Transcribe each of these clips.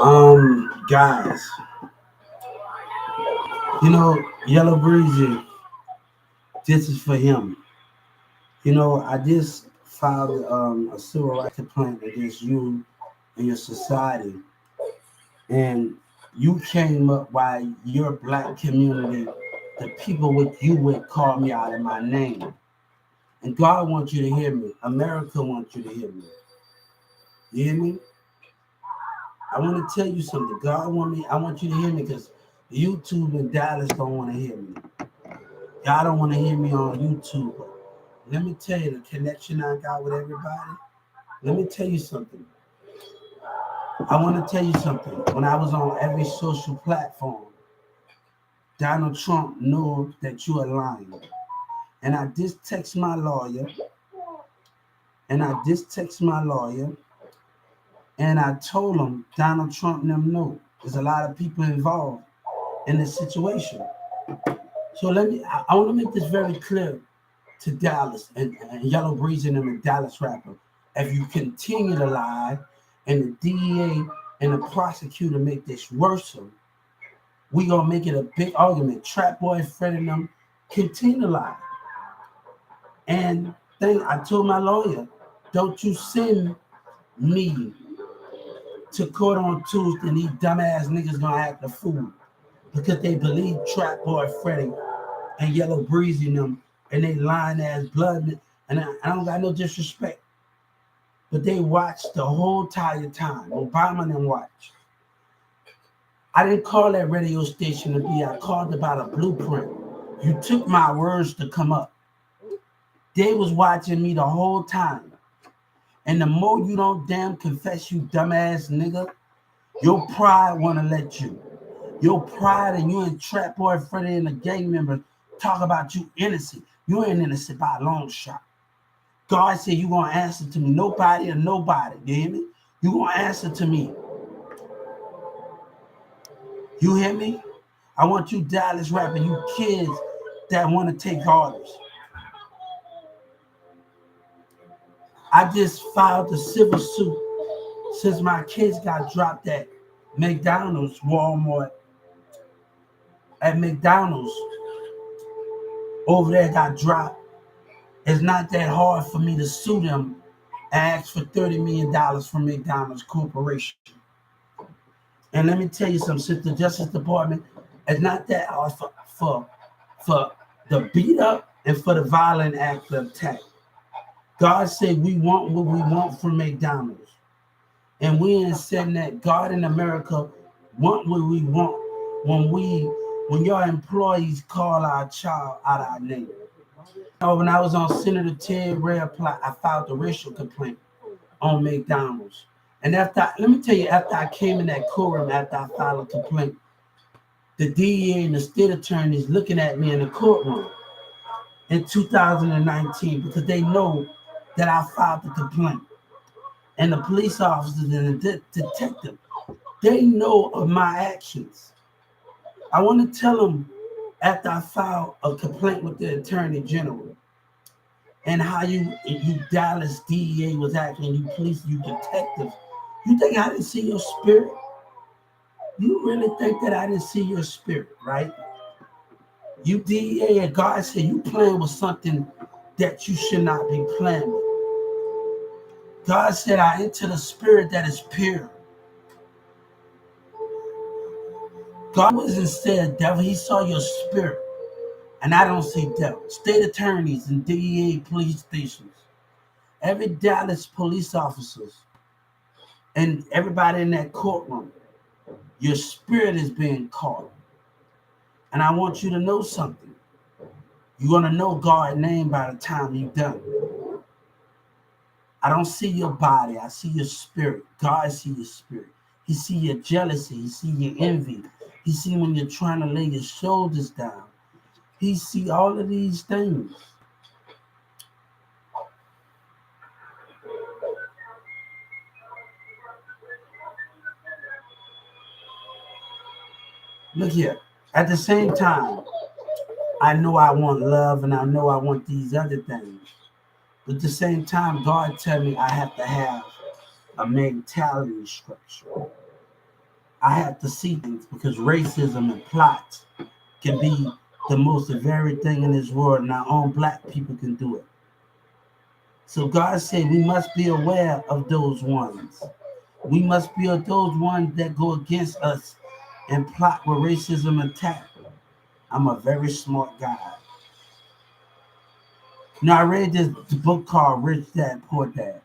Guys, Yellow Breezy, this is for him. I just filed a civil rights complaint against you and your society, and you came up while your black community, the people with you would call me out of my name. And God wants you to hear me. America wants you to hear me. You hear me? I want to tell you something. I want you to hear me because YouTube and Dallas don't want to hear me. Y'all don't want to hear me on YouTube. Let me tell you the connection I got with everybody. Let me tell you something. I want to tell you something. When I was on every social platform, Donald Trump knew that you are lying. And I just text my lawyer, and I just text my lawyer, and I told him Donald Trump and them know there's a lot of people involved in this situation. So I want to make this very clear to Dallas and Yellow Breeze and them and Dallas rapper. If you continue to lie and the DEA and the prosecutor make this worse, we gonna make it a big argument. Trap Boy, Fred and them continue to lie. And I told my lawyer, don't you send me to court on Tuesday and these dumbass niggas gonna act a fool because they believe Trap Boy Freddy and Yellow Breezy and them and they lying ass blood. And I don't got no disrespect. But they watched the whole entire time. Obama didn't watch. I didn't call that radio station to be. I called about a blueprint. You took my words to come up. They was watching me the whole time. And the more you don't damn confess, you dumbass nigga, your pride wanna let you. Your pride and you and Trap Boy Freddy and the gang members talk about you innocent. You ain't innocent by a long shot. God said you gonna answer to me. Nobody or nobody. You hear me? You gonna answer to me. You hear me? I want you Dallas rapping, you kids that want to take orders. I just filed a civil suit since my kids got dropped at McDonald's, Walmart, at McDonald's. Over there got dropped. It's not that hard for me to sue them and ask for $30 million from McDonald's Corporation. And let me tell you something, since the Justice Department, it's not that hard for the beat up and for the violent act of attack. God said we want what we want from McDonald's. And we ain't saying that God in America want what we want when your employees call our child out our name. When I was on Senator Ted Ray apply, I filed a racial complaint on McDonald's. And let me tell you, after I came in that courtroom, after I filed a complaint, the DEA and the state attorneys looking at me in the courtroom in 2019 because they know that I filed the complaint. And the police officers and the detective, they know of my actions. I want to tell them after I filed a complaint with the attorney general and how you Dallas DEA was acting, you police, you detectives. You think I didn't see your spirit? You really think that I didn't see your spirit, right? You DEA and God said you playing with something that you should not be playing with. God said I enter the spirit that is pure. God wasn't said devil, he saw your spirit. And I don't see devil. State attorneys and DEA police stations, every Dallas police officers, and everybody in that courtroom, your spirit is being caught. And I want you to know something. You're going to know God's name by the time you're done. I don't see your body. I see your spirit. God see your spirit. He see your jealousy. He see your envy. He see when you're trying to lay your shoulders down. He see all of these things. Look here. At the same time, I know I want love and I know I want these other things. But at the same time, God tell me I have to have a mentality structure. I have to see things because racism and plots can be the most varied thing in this world, and our own black people can do it. So God said we must be aware of those ones. We must be of those ones that go against us and plot with racism attack. I'm a very smart guy. Now I read this book called Rich Dad Poor Dad,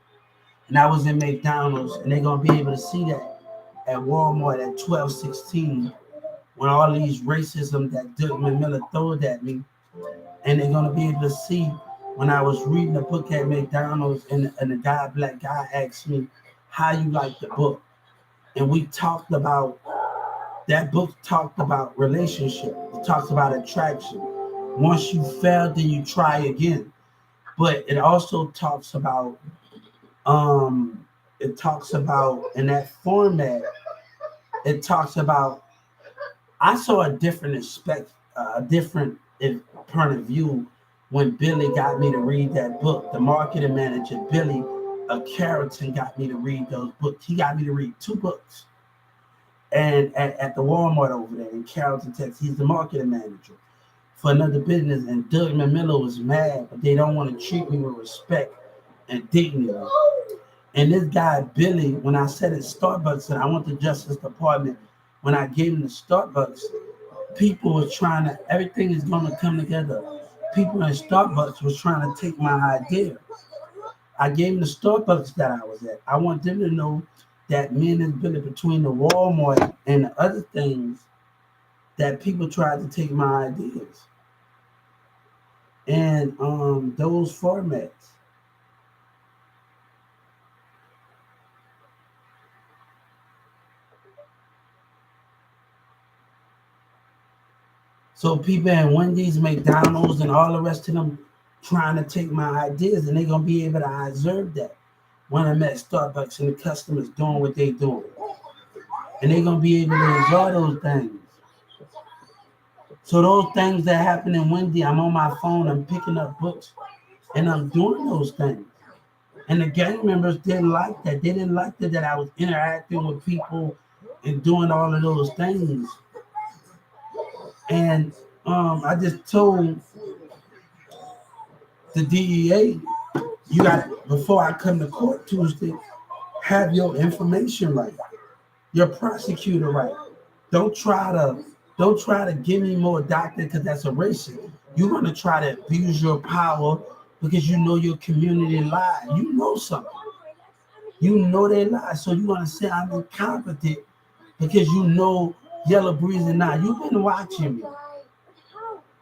and I was in McDonald's, and they're gonna be able to see that at Walmart at 12:16 when all these racism that Goodman Miller throwed at me, and they're gonna be able to see when I was reading the book at McDonald's, and the black guy asked me, "How you like the book?" And we talked about that book. Talked about relationship. It talks about attraction. Once you fail, then you try again. But it also talks about um it talks about in that format. It talks about I saw a different aspect, a different point of view when Billy got me to read that book. The marketing manager, Billy, Carrollton, got me to read those books. He got me to read two books, and at the Walmart over there in Carrollton, Texas, he's the marketing manager for another business. And Doug Miller was mad, but they don't want to treat me with respect and dignity. And this guy, Billy, when I said at Starbucks and I went to Justice Department, when I gave him the Starbucks, people were trying to, everything is going to come together. People in Starbucks was trying to take my idea. I gave them the Starbucks that I was at. I want them to know that me and this Billy, between the Walmart and the other things, that people tried to take my ideas. And those formats. So people at Wendy's, McDonald's, and all the rest of them trying to take my ideas, and they're gonna be able to observe that when I'm at Starbucks and the customers doing what they doing, and they're gonna be able to enjoy those things. So those things that happen in Wendy, I'm on my phone, I'm picking up books, and I'm doing those things. And the gang members didn't like that. They didn't like that I was interacting with people and doing all of those things. And I just told the DEA, you got before I come to court Tuesday, have your information right, your prosecutor right. Don't try to don't try to give me more doctor because that's a racist. You're gonna try to abuse your power because you know your community lie. You know something. You know they lie. So you're gonna say I'm incompetent because you know Yellow Breezy now. You've been watching me.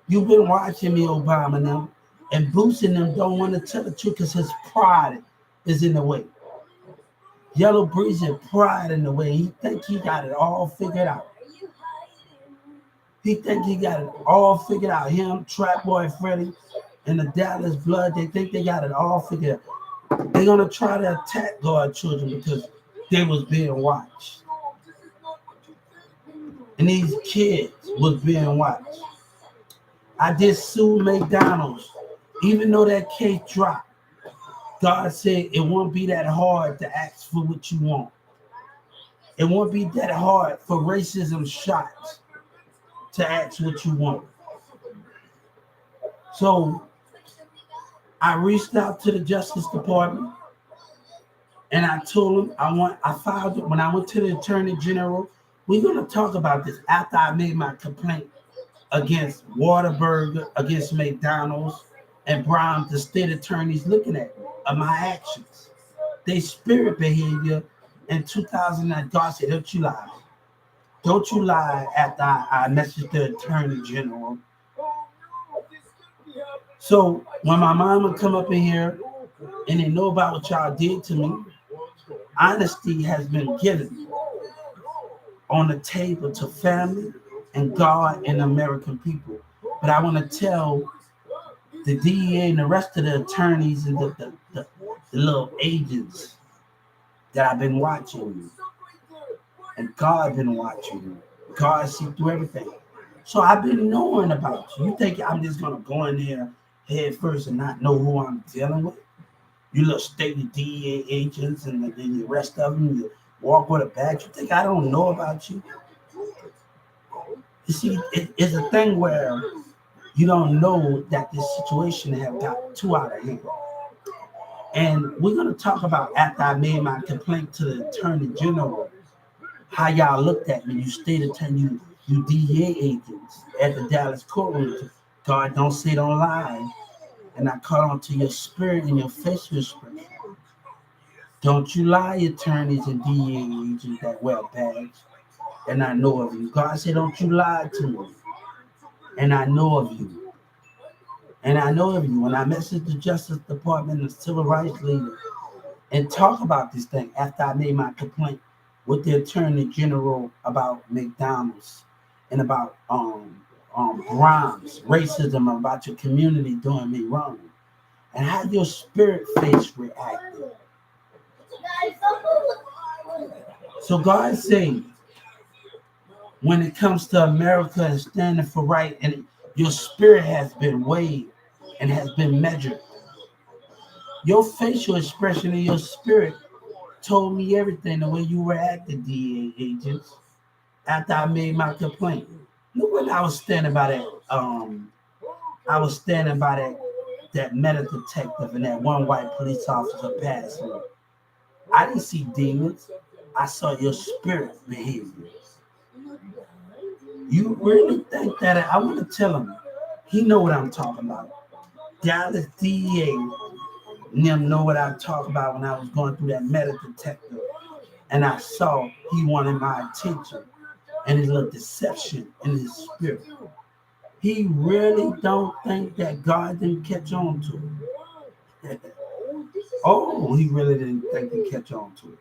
You've been watching me, Obama now. And Bruce and them don't want to tell the truth because his pride is in the way. Yellow Breezy pride in the way. He think he got it all figured out. He think he got it all figured out. Him, Trap Boy Freddy, and the Dallas Blood, they think they got it all figured out. They're gonna try to attack God children because they was being watched. And these kids was being watched. I did sue McDonald's. Even though that case dropped, God said it won't be that hard to ask for what you want. It won't be that hard for racism shots to ask what you want. So I reached out to the Justice Department and I told them I filed it when I went to the Attorney General. We're gonna talk about this after I made my complaint against Waterburger, against McDonald's, and Brown, the state attorneys looking at me, of my actions. They spirit behavior in 2009. God said, don't you lie. Don't you lie after I messaged the attorney general. So when my mom would come up in here and they know about what y'all did to me, honesty has been given on the table to family and God and American people. But I want to tell the DEA and the rest of the attorneys and the little agents that I've been watching you. And God been watching you. God see through everything. So I've been knowing about you. You think I'm just gonna go in there head first and not know who I'm dealing with? You little state DEA agents and the rest of them, walk with a badge. You think I don't know about you? You see, it's a thing where you don't know that this situation have got too out of hand. And we're going to talk about after I made my complaint to the Attorney General, how y'all looked at me. You state attorney, you DEA agents at the Dallas courtroom. God don't say don't lie. And I call on to your spirit and your facial expression. Don't you lie, attorneys and DEA agents that wear badge. And I know of you. God said, don't you lie to me. And I know of you. And I know of you. When I messaged the Justice Department and civil rights leader and talk about this thing after I made my complaint with the Attorney General about McDonald's and about crimes, racism, about your community doing me wrong, and how your spirit face reacted. So God saying, when it comes to America and standing for right, and your spirit has been weighed and has been measured, your facial expression and your spirit told me everything the way you were acting, DA agents, after I made my complaint. Look when I was standing by that, I was standing by that metal detective and that one white police officer passed me. I didn't see demons. I saw your spirit behavior. You really think that I want to tell him, he know what I'm talking about. Dallas DEA and them know what I'm talking about when I was going through that metal detector and I saw he wanted my attention and his little deception in his spirit. He really don't think that God didn't catch on to it. Oh, he really didn't think to catch on to it.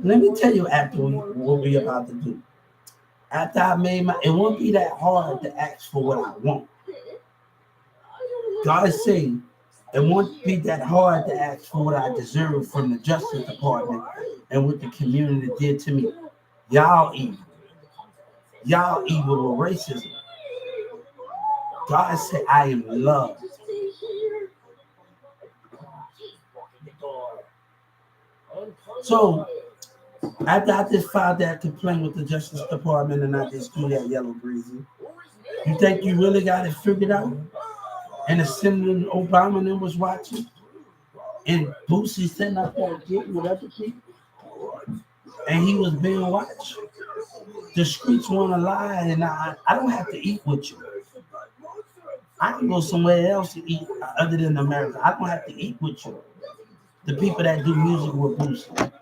Let me tell you after what we about to do. After I made it won't be that hard to ask for what I want. God is saying it won't be that hard to ask for what I deserve from the Justice Department and what the community did to me. Y'all evil. Y'all evil with racism. God said, I am loved. So after I just filed that complaint with the Justice Department and I just threw that yellow breezy, you think you really got it figured out? And the Senator Obama and them was watching, and Boosie sitting up there getting with other people, and he was being watched. The streets want to lie, and I don't have to eat with you. I can go somewhere else to eat other than America. I don't have to eat with you. The people that do music with Boosie,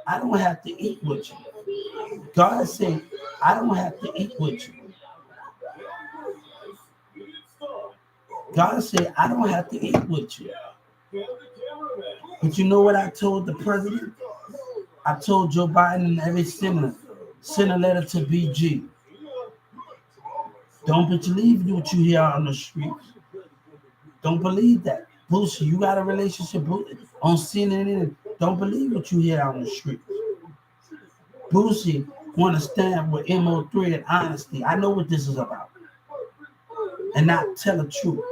I don't have to eat with you. God said, I don't have to eat with you. God said, I don't have to eat with you. But you know what I told the president? I told Joe Biden and every senator, send a letter to BG. Don't believe what you hear on the streets. Don't believe that. Boosie, you got a relationship on CNN. Don't believe what you hear on the streets. Boosie want to stand with MO3 and honesty. I know what this is about. And not tell the truth.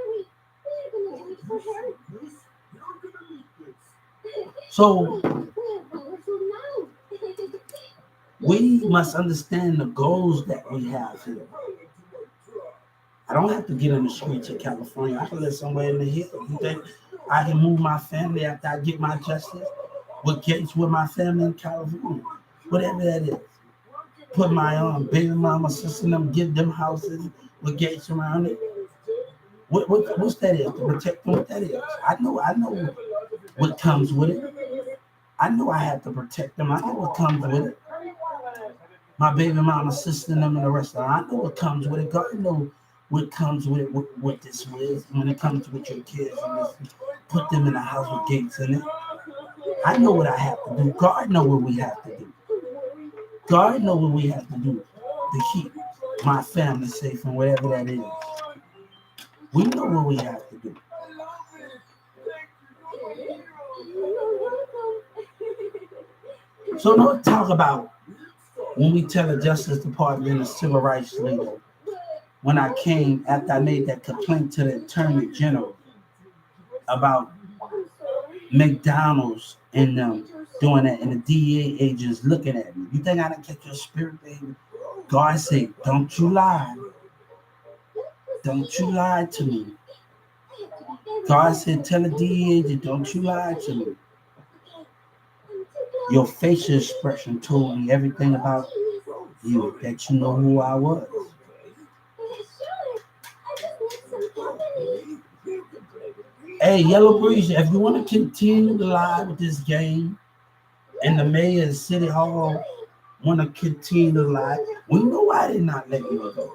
So we must understand the goals that we have here. I don't have to get on the streets of California. I can live somewhere in the hills. You think I can move my family after I get my justice? With gates with my family in California, whatever that is. Put my baby mama, sister, and them, give them houses with gates around it. What's that is? To protect them, what that is. I know what comes with it. I know I have to protect them. I know what comes with it. My baby mama, sister, and them in the restaurant. I know what comes with it. God knows what comes with it, what this is. When it comes with your kids, and this, put them in a house with gates in it. I know what I have to do. God know what we have to do. God know what we have to do to keep my family safe and whatever that is. We know what we have to do. So don't talk about when we tell the Justice Department and the Civil Rights leader, when I came after I made that complaint to the Attorney General about McDonald's and them doing that, and the DEA agents looking at me. You think I didn't catch your spirit, baby? God said, don't you lie. Don't you lie to me. God said, tell the DEA agent, don't you lie to me. Your facial expression told me everything about you, that you know who I was. Hey, Yellow Breeze, if you want to continue to lie with this game, and the mayor and city hall want to continue to lie, we know why they're not letting you go.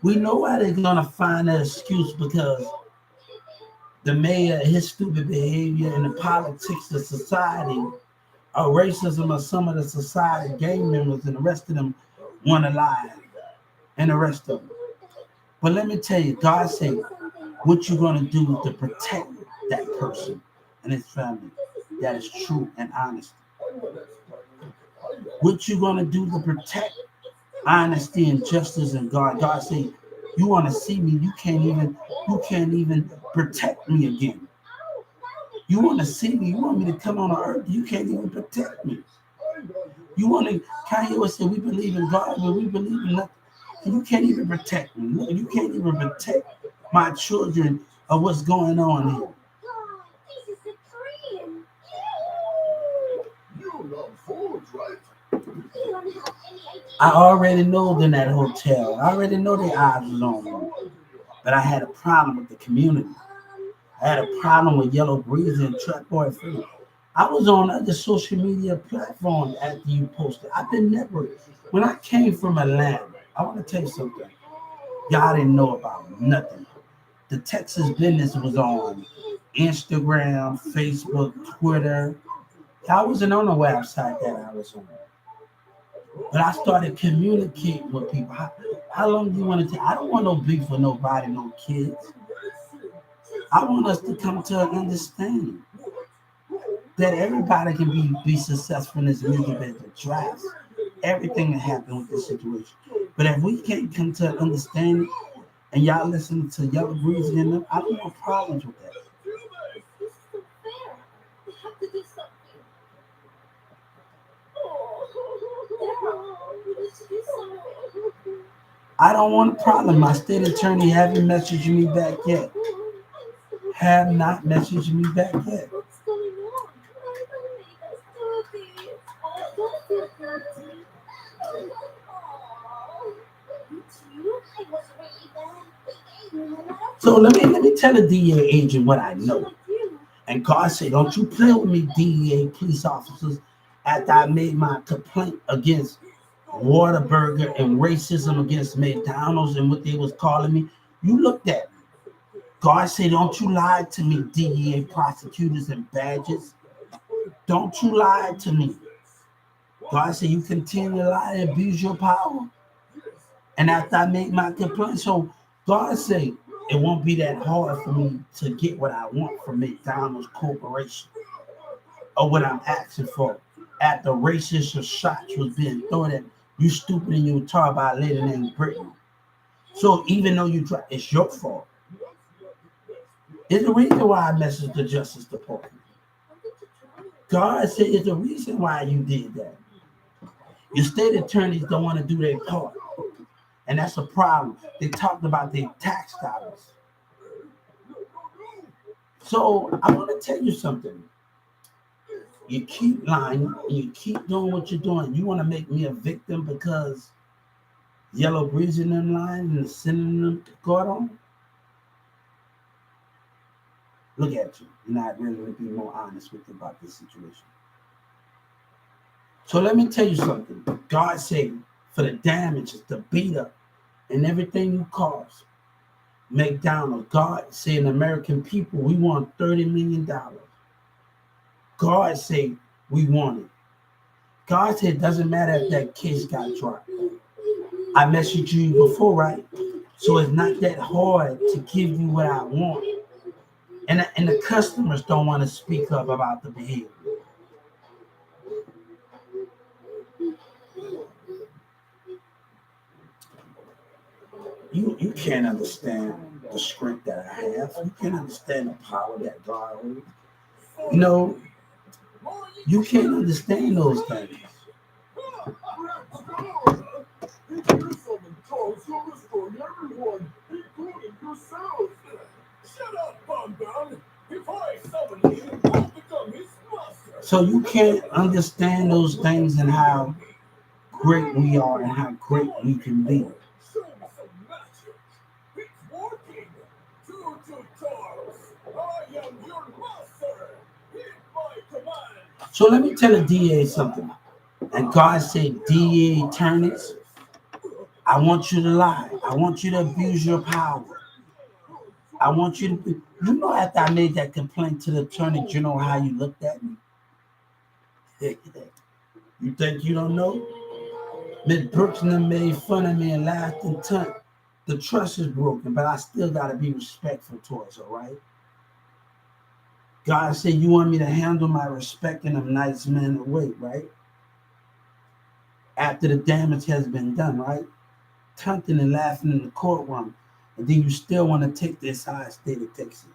We know why they're gonna find an excuse, because the mayor, his stupid behavior, and the politics of society, or racism of some of the society gang members, and the rest of them want to lie, and the rest of them. But let me tell you, God said, what you're gonna do to protect that person and his family that is true and honest. What you gonna do to protect honesty and justice and God? God said, you want to see me, you can't even protect me again. You want to see me, you want me to come on earth, you can't even protect me. You want to, Kanye West said, we believe in God, but we believe in nothing. And you can't even protect me. Look, you can't even protect my children of what's going on here. I already know they're in that hotel. I already know their eyes was on me. But I had a problem with the community. I had a problem with Yellow Breezy and Trap Boy Free. I was on other social media platforms after you posted. I've been never, when I came from Atlanta, I want to tell you something. Y'all didn't know about nothing. The Texas business was on Instagram, Facebook, Twitter. I wasn't on the website that I was on. But I started communicating with people. How long do you want to take? I don't want no beef with nobody, no kids. I want us to come to an understanding that everybody can be successful in this music business. Drives everything that happened with this situation. But if we can't come to an understanding, and y'all listen to Yellow Breezy and them, I don't have problems with that. I don't want a problem. My state attorney haven't messaged me back yet. Have not messaged me back yet. So let me tell the DEA agent what I know. And God said, don't you play with me, DEA police officers, after I made my complaint against Whataburger and racism against McDonald's and what they was calling me. You looked at me. God said, don't you lie to me, DEA prosecutors and badges. Don't you lie to me. God said, you continue to lie and abuse your power. And after I make my complaint, so God said, it won't be that hard for me to get what I want from McDonald's Corporation or what I'm asking for. After racist shots was being thrown at you, stupid, and you talk about a lady named Brittany. So even though you try, it's your fault. It's the reason why I messaged the Justice Department. God said it's the reason why you did that. Your state attorneys don't want to do their part. And that's a problem. They talked about their tax dollars. So I want to tell you something. You keep lying and you keep doing what you're doing. You want to make me a victim because Yellow Breeze in them lying and sending them to court on? Look at you. You're not really going to be more honest with you about this situation. So let me tell you something. God said for the damages, the beat up, and everything you caused, McDonald's, God said, American people, we want $30 million. God said we want it. God said it doesn't matter if that case got dropped. I messaged you before, right? So it's not that hard to give you what I want. And the customers don't want to speak up about the behavior. You can't understand the strength that I have. You can't understand the power that God holds. You know, You can't understand those things. So you can't understand those things and how great we are and how great we can be. So let me tell the DA something. And God said, DA attorneys, I want you to lie. I want you to abuse your power. I want you to be. You know, after I made that complaint to the attorney general, how you looked at me? You think you don't know? Miss Brooks and them made fun of me and laughed and tunned. The trust is broken, but I still got to be respectful towards her, right? God said, you want me to handle my respect in a nice manner way, right? After the damage has been done, right? Taunting and laughing in the courtroom, and then you still want to take this high state of Texas.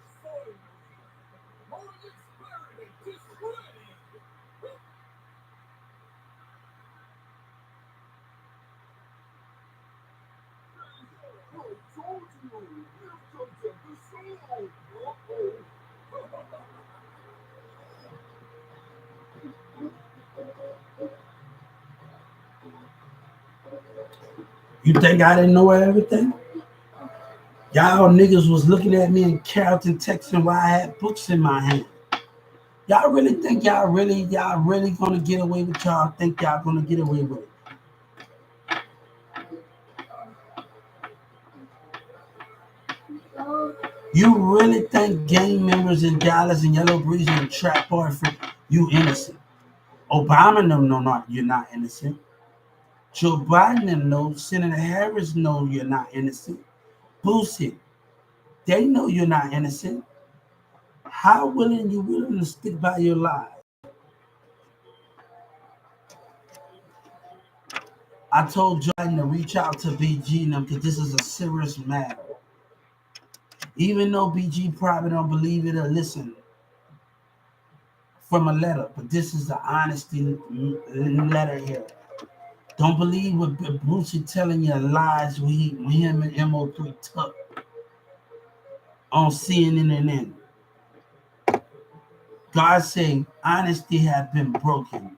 You think I didn't know everything? Y'all niggas was looking at me in Carrollton, Texas while I had books in my hand. Y'all really think y'all really gonna get away with y'all think y'all gonna get away with it. You really think gang members in Dallas and Yellow Breeze and Trap Boyfriend, you innocent. Obama know not you're not innocent. Joe Biden knows, Senator Harris know you're not innocent. Boosie, they know you're not innocent. How willing to stick by your lies? I told Joe Biden to reach out to BG and them because this is a serious matter. Even though BG probably don't believe it or listen from a letter, but this is the honesty letter here. Don't believe what Boosie telling you lies when him and MO3 took on CNN and then. God saying honesty have been broken.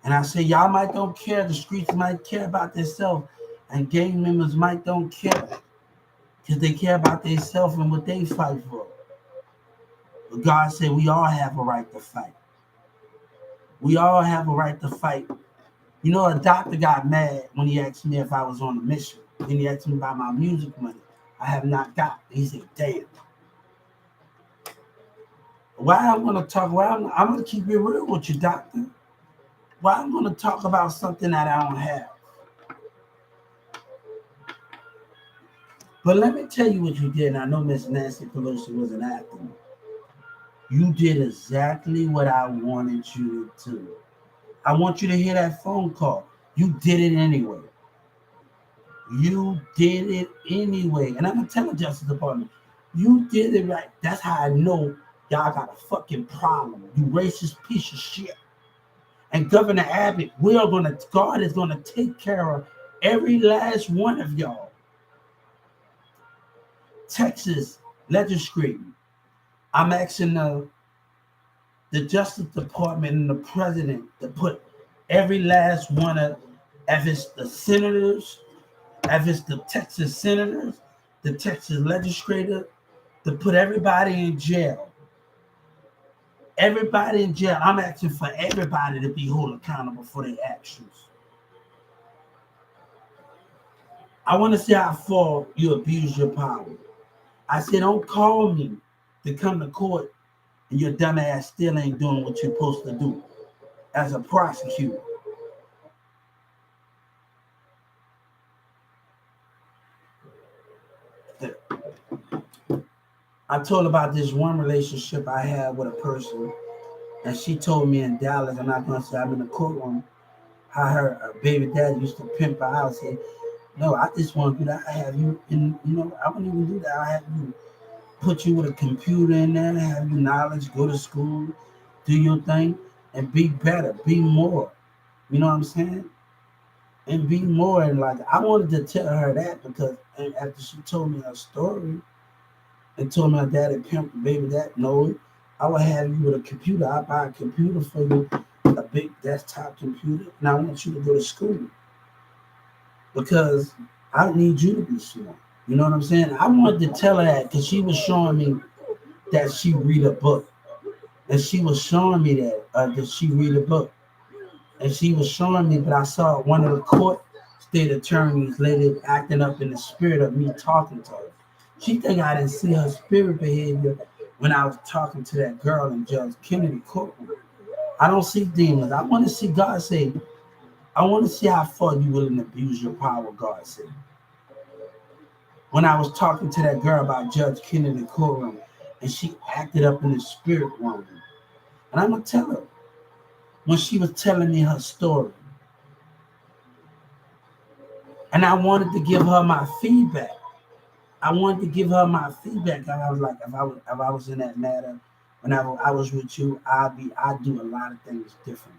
And I say y'all might don't care, the streets might care about themselves, and gang members might don't care because they care about themselves and what they fight for. But God said we all have a right to fight. We all have a right to fight. You know, a doctor got mad when he asked me if I was on a mission. Then he asked me about my music money. I have not got. He said, damn. Why I'm gonna talk, I'm gonna keep it real with you, doctor. Why I'm gonna talk about something that I don't have. But let me tell you what you did. And I know Miss Nancy Pelosi was an actor. You did exactly what I wanted you to do. I want you to hear that phone call. You did it anyway. You did it anyway. And I'm gonna tell the Justice Department, you did it right. That's how I know y'all got a fucking problem. You racist piece of shit. And Governor Abbott, God is gonna take care of every last one of y'all. Texas legislating. I'm asking the Justice Department and the president to put every last one of, if it's the senators, if it's the Texas senators, the Texas legislator, to put everybody in jail. Everybody in jail. I'm asking for everybody to be held accountable for their actions. I want to see how far you abuse your power. I said, don't call me to come to court and your dumb ass still ain't doing what you're supposed to do as a prosecutor. I told about this one relationship I had with a person, and she told me in Dallas, I'm not going to say I'm in the courtroom, how her baby dad used to pimp her out. Say, no, I just want to do that. I have you, and I wouldn't even do that. I have you put you with a computer in there, have you knowledge, go to school, do your thing, and be better, be more. You know what I'm saying? And be more. And like I wanted to tell her that because after she told me her story and told me her daddy pimped the baby that no, I would have you with a computer. I buy a computer for you, a big desktop computer, and I want you to go to school because I need you to be smart. You know what I'm saying? I wanted to tell her that because she was showing me that she read a book, and she was showing me that she read a book, and she was showing me that I saw one of the court state attorneys lady acting up in the spirit of me talking to her. She think I didn't see her spirit behavior when I was talking to that girl in Judge Kennedy courtroom. I don't see demons. I want to see God say, I want to see how far you willing to abuse your power, God said. When I was talking to that girl about Judge Kennedy courtroom, and she acted up in the spirit realm. And I'm going to tell her, when she was telling me her story, and I wanted to give her my feedback. I wanted to give her my feedback. And I was like, if I was in that matter, when I was with you, I'd do a lot of things different.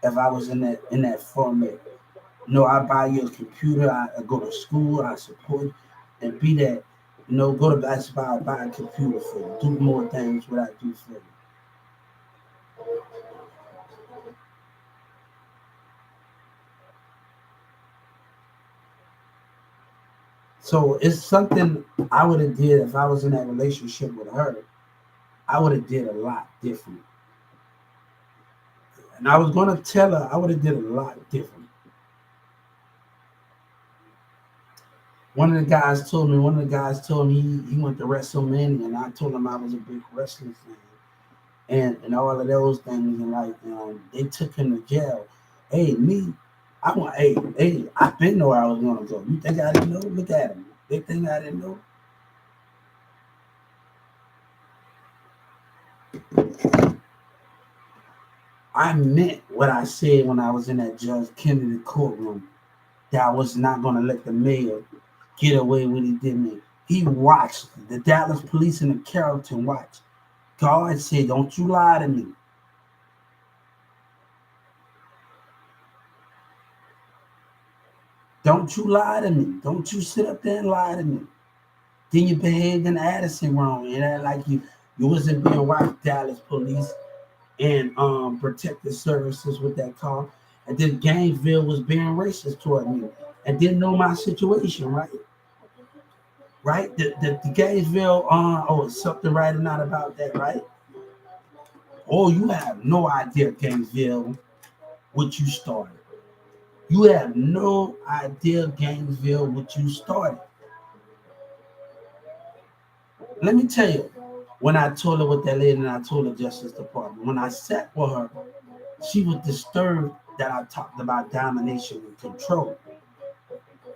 If I was in that format, I buy you a computer. I go to school. I support and be that. Go to Best Buy, buy a computer for you. Do more things what I do for you. So it's something I would have did if I was in that relationship with her. I would have did a lot different. And I was gonna tell her I would have did a lot different. One of the guys told me he went to WrestleMania, and I told him I was a big wrestling fan, and all of those things, and like they took him to jail. Hey, me, I didn't know where I was gonna go. You think I didn't know? Look at him. They think I didn't know. I meant what I said when I was in that Judge Kennedy courtroom. That I was not gonna let the mayor get away with he did me. He watched the Dallas police and the Carrollton watch. God said, "Don't you lie to me. Don't you lie to me. Don't you sit up there and lie to me." Then you behaved in Addison wrong, and act like you wasn't being watched Dallas police and protective services with that car. And then Gainesville was being racist toward me and didn't know my situation, right? Right? The Gainesville, it's something right or not about that, right? Oh, you have no idea, Gainesville, what you started. You have no idea, Gainesville, what you started. Let me tell you, when I told her what that lady and I told the Justice Department, when I sat with her, she was disturbed that I talked about domination and control.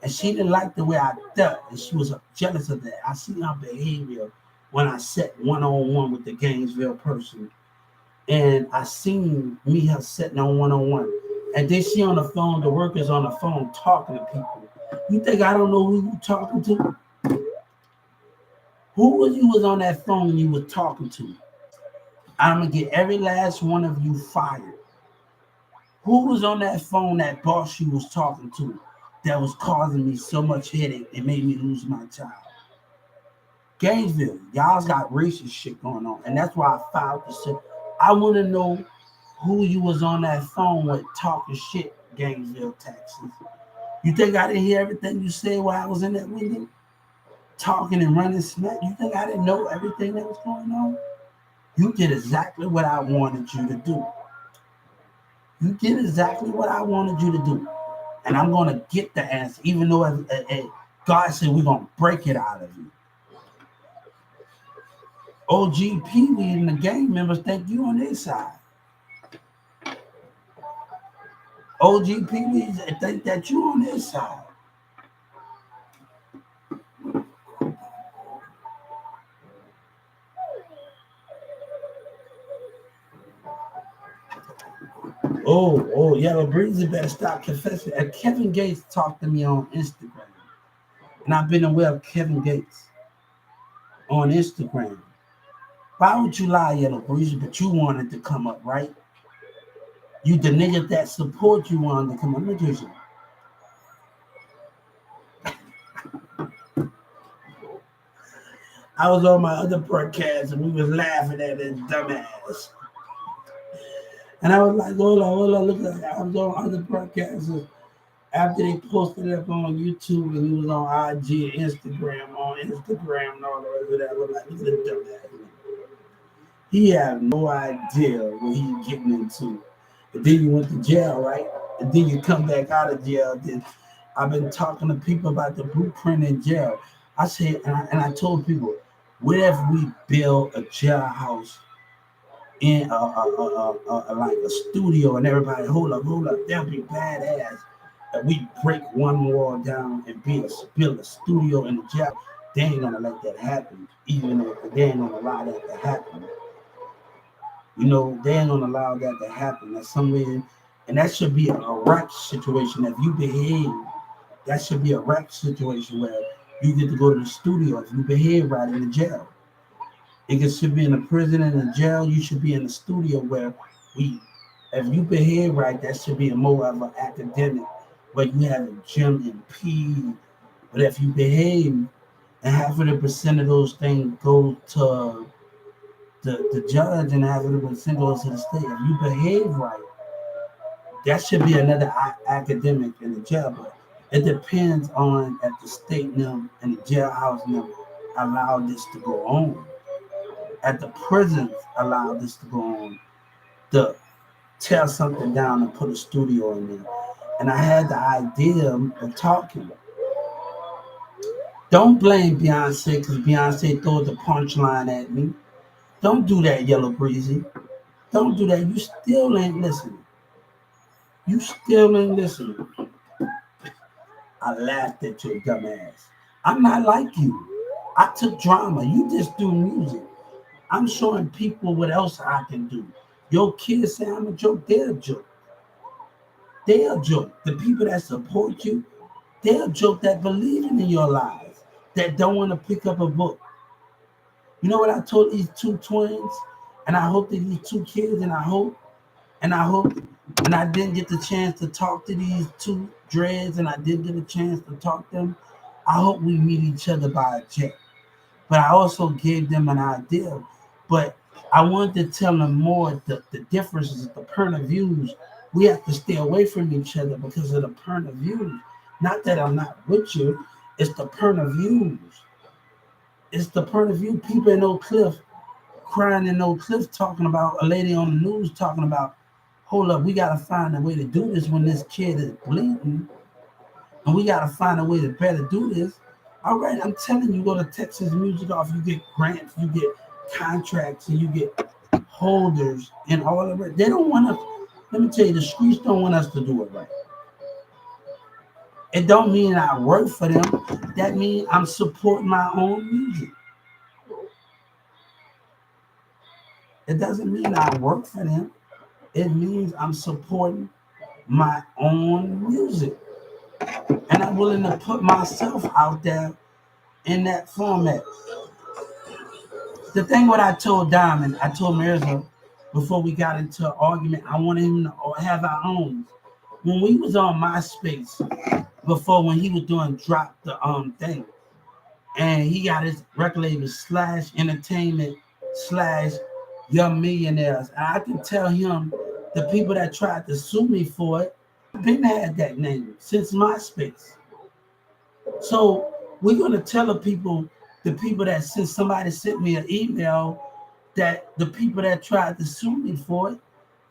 And she didn't like the way I felt, and she was jealous of that. I see her behavior when I sat one on one with the Gainesville person, and I seen me her sitting on one. And then she on the phone, the workers on the phone talking to people. You think I don't know who you talking to? Who was you was on that phone you was talking to? I'm gonna get every last one of you fired. Who was on that phone, that boss you was talking to, that was causing me so much headache and made me lose my child? Gainesville, y'all's got racist shit going on, and that's why I filed the shit. I want to know who you was on that phone with talking shit, Gainesville, Texas. You think I didn't hear everything you said while I was in that window, talking and running smack? You think I didn't know everything that was going on? You did exactly what I wanted you to do. You did exactly what I wanted you to do. And I'm going to get the answer, even though God said we're going to break it out of you. OGP and the gang members think you on their side. OGP think that you on their side. Yellow Breezy better stop confessing. And Kevin Gates talked to me on Instagram. And I've been aware of Kevin Gates on Instagram. Why would you lie, Yellow Breezy? But you wanted to come up, right? You the nigga that support you wanted to come up. Let me tell you something. I was on my other podcast and we was laughing at this dumbass. And I was like, hold on, look at that. I was on other podcasts after they posted it up on YouTube and he was on IG and Instagram and all the rest of that. I was like, look at this dumbass. He had no idea what he getting into. And then you went to jail, right? And then you come back out of jail. Then I've been talking to people about the blueprint in jail. I said, and I told people, what if we build a jailhouse in like a studio and everybody, hold up, that'll be badass. And we break one wall down and build a studio in the jail. They ain't gonna let that happen, even if they ain't gonna allow that to happen. You know, they ain't gonna allow that to happen. That's somewhere, and that should be a rec situation. If you behave, that should be a rec situation where you get to go to the studio if you behave right in the jail. Should be in a prison and a jail. You should be in the studio where we, if you behave right, that should be a more of an academic, where you have a gym and P. But if you behave, and half of the percent of those things go to the judge and half of the percent goes to the state. If you behave right, that should be another academic in the jail. But it depends on if the state them and the jailhouse them allow this to go on. At the prisons allow this to go on. To tear something down and put a studio in there. And I had the idea of talking. Don't blame Beyonce because Beyonce threw the punchline at me. Don't do that, Yellow Breezy. Don't do that. You still ain't listening. You still ain't listening. I laughed at your dumb ass. I'm not like you. I took drama. You just do music. I'm showing people what else I can do. Your kids say I'm a joke. They're a joke. They're a joke. The people that support you, they're a joke that believe in your lives, that don't want to pick up a book. You know what I told these two twins? And I hope that these two kids, and I hope, and I didn't get the chance to talk to these two dreads, and I did get a chance to talk to them. I hope we meet each other by a jet. But I also gave them an idea. But I wanted to tell them more the differences, the point of views. We have to stay away from each other because of the point of views. Not that I'm not with you, it's the point of views. It's the point of view. People in Oak Cliff crying in Oak Cliff talking about a lady on the news talking about, hold up, we gotta find a way to do this when this kid is bleeding, and we gotta find a way to better do this. All right, I'm telling you, go to Texas Music Off, you get grants, you get contracts, and you get holders and all of it. They don't want us. Let me tell you, the streets don't want us to do it right. It don't mean I work for them. That means I'm supporting my own music. It doesn't mean I work for them. It means I'm supporting my own music. And I'm willing to put myself out there in that format. The thing what I told Diamond, I told Mirza before we got into an argument, I wanted him to have our own. When we was on MySpace, before when he was doing drop the thing, and he got his record label slash entertainment slash young millionaires. And I can tell him the people that tried to sue me for it, been had that name since MySpace. So we're gonna tell the people that since somebody sent me an email that the people that tried to sue me for it,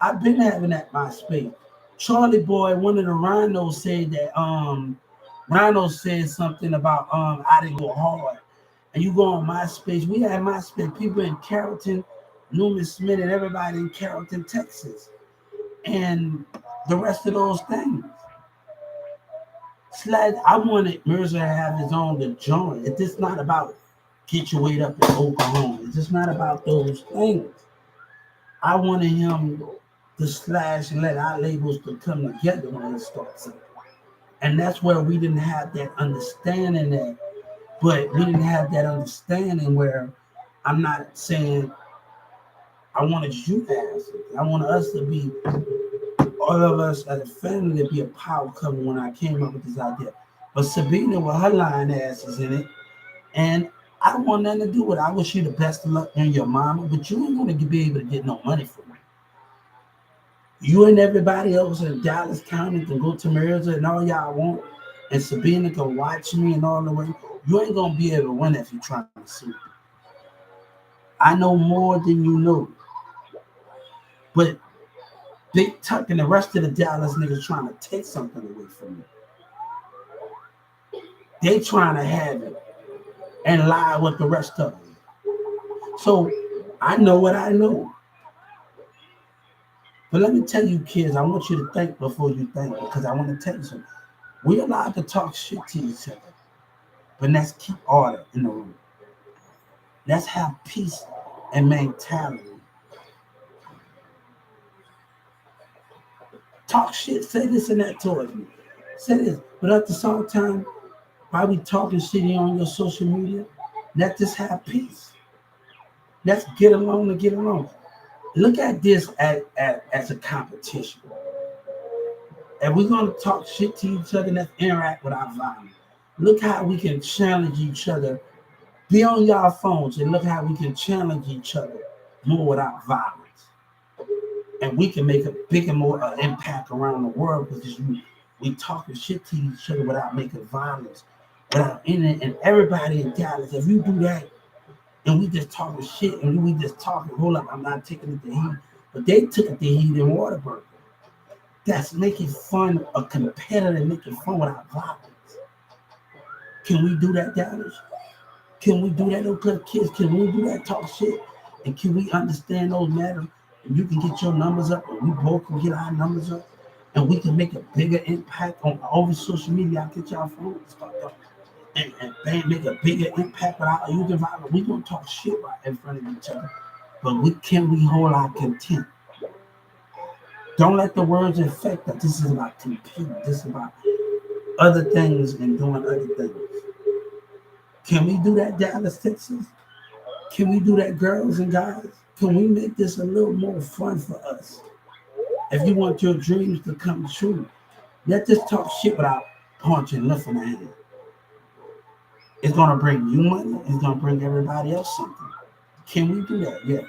I've been having that MySpace. Charlie Boy, one of the rhinos said that Rhino said something about I didn't go hard. And you go on MySpace, we had MySpace people in Carrollton, Newman Smith, and everybody in Carrollton, Texas, and the rest of those things. Sled, I wanted Mirza to have his own to join. It's just not about get your weight up in Oklahoma. It's just not about those things. I wanted him to slash and let our labels to come together when it starts. And that's where we didn't have that understanding that, but we didn't have that understanding where I'm not saying I wanted you to have something. I wanted us to be, all of us as a family, to be a power couple when I came up with this idea. But Sabina with her lying ass is in it, and I don't want nothing to do with it. I wish you the best of luck in your mama, but you ain't gonna be able to get no money from me. You and everybody else in Dallas County can go to Marietta and all y'all want, and Sabina can watch me and all the way. You ain't gonna be able to win if you're trying to sue. I know more than you know, but Big Tuck and the rest of the Dallas niggas trying to take something away from you. They trying to have it and lie with the rest of them. So I know what I know. But let me tell you, kids, I want you to think before you think, because I want to tell you something. We're allowed to talk shit to each other, but let's keep order in the room. Let's have peace and mentality. Talk shit, say this and that towards me. Say this. But at the same time, while we talking shitty on your social media, let us have peace. Let's get along and get along. Look at this as a competition. And we're going to talk shit to each other, let's interact without violence. Look how we can challenge each other. Be on y'all phones and look how we can challenge each other more without violence. And we can make a bigger, more impact around the world because we talking shit to each other without making violence, without any, and everybody in Dallas. If you do that, and we just talking shit, and we just talking, hold up, I'm not taking it to heat, but they took it to heat in Waterbury. That's making fun of competitor, making fun without violence. Can we do that, Dallas? Can we do that, little kids? Can we do that, talk shit? And can we understand those matters? And you can get your numbers up, and we both can get our numbers up, and we can make a bigger impact on over social media. I'll get y'all phones and bang, make a bigger impact without using violence. We gonna talk shit right in front of each other, but we hold our content. Don't let the words affect us. This is about competing. This is about other things and doing other things. Can we do that, Dallas, Texas? Can we do that, girls and guys? Can we make this a little more fun for us? If you want your dreams to come true, let this talk shit without punching, lifting a hand. It's gonna bring you money. It's gonna bring everybody else something. Can we do that? Yes.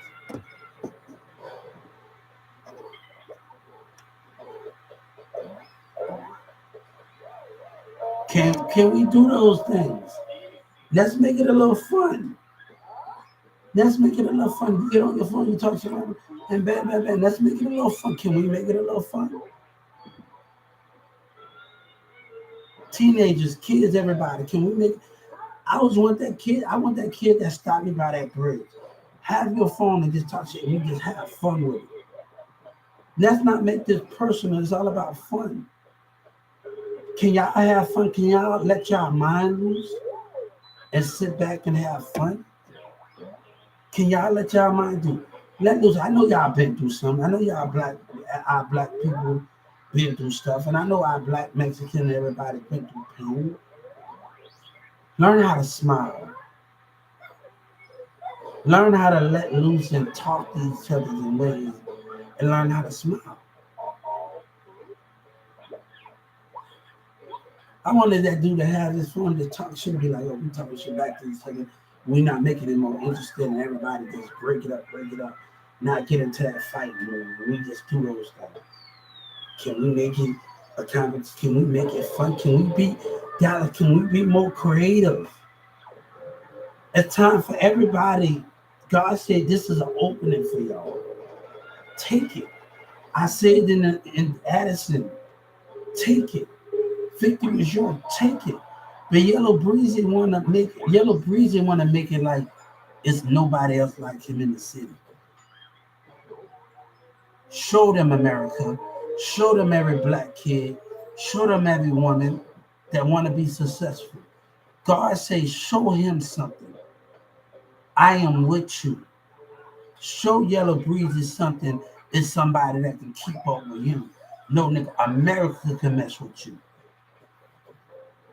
Can we do those things? Let's make it a little fun. Let's make it a little fun. You get on your phone, you talk shit, and bam, bam, bam. Let's make it a little fun. Can we make it a little fun? Teenagers, kids, everybody. Can we make? I was want that kid. I want that kid that stopped me by that bridge. Have your phone and just talk shit, and we just have fun with it. Let's not make this personal. It's all about fun. Can y'all have fun? Can y'all let y'all mind loose and sit back and have fun? Can y'all let y'all mind do? Let loose. I know y'all been through something. I know y'all our black people been through stuff, and I know our black Mexican and everybody been through pain. Learn how to smile. Learn how to let loose and talk to each other in ways, and learn how to smile. I wanted that dude to have this fun to talk shit and be like, oh, we talking shit back to each other. We're not making it more interesting, and everybody just break it up, not get into that fight anymore. We just do those things. Can we make it a comment? Can we make it fun? Can we be Dallas? Can we be more creative? It's time for everybody. God said this is an opening for y'all. Take it. I said in Addison, take it. Victory is yours. Take it. But Yellow Breezy wanna make it like it's nobody else like him in the city. Show them America. Show them every black kid. Show them every woman that want to be successful. God says, show him something. I am with you. Show Yellow Breezy something is somebody that can keep up with him. No nigga, America can mess with you.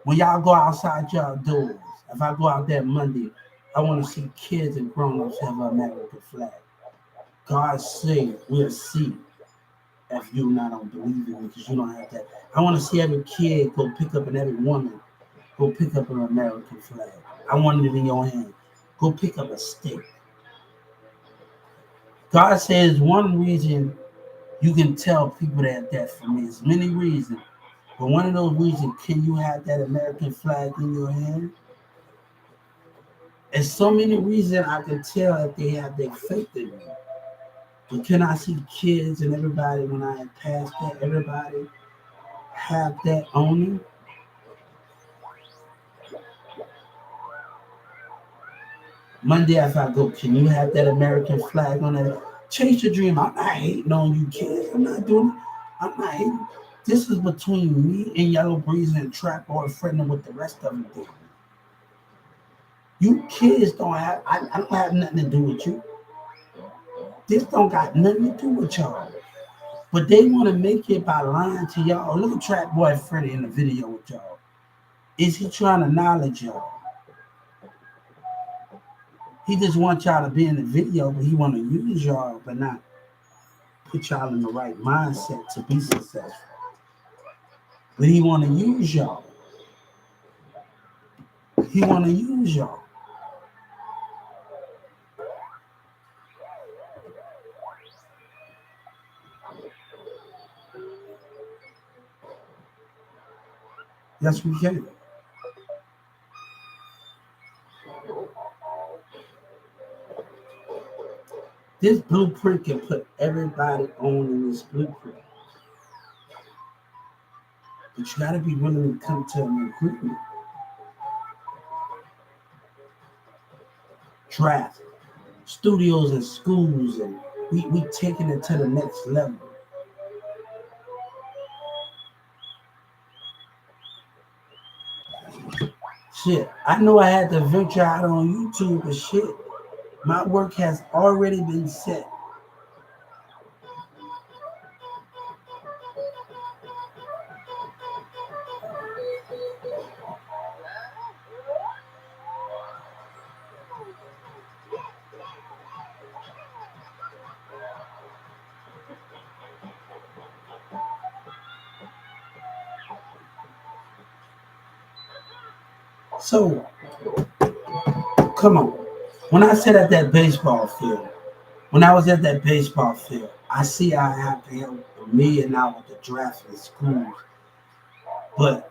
When y'all go outside y'all doors, if I go out there Monday, I want to see kids and grown-ups have an American flag. God say we'll see if you not don't believe in me because you don't have that. I want to see every kid go pick up and every woman go pick up an American flag. I want it in your hand. Go pick up a stick. God says one reason you can tell people that for me. There's many reasons, but one of those reasons, can you have that American flag in your hand? There's so many reasons I can tell if they have their faith in me. But can I see kids and everybody when I pass that, everybody have that on them? Monday after I go, can you have that American flag on it? Chase your dream. I'm not hating on you kids. I'm not doing it. I'm not hating. This is between me and Yellow Breeze and Trap or friending with the rest of them. Thing. You kids don't have, I don't have nothing to do with you. This don't got nothing to do with y'all. But they want to make it by lying to y'all. Look at Trap Boy Freddy in the video with y'all. Is he trying to knowledge y'all? He just wants y'all to be in the video, but he want to use y'all, but not put y'all in the right mindset to be successful. But he want to use y'all. He want to use y'all. Yes, we can. This blueprint can put everybody on in this blueprint. But you got to be willing to come to an agreement. Draft. Studios and schools, and we taking it to the next level. Shit, I know I had to venture out on YouTube, but shit, my work has already been set. So, come on. When I said at that baseball field, when I was at that baseball field, I see I have to help a million out with the draft in schools. But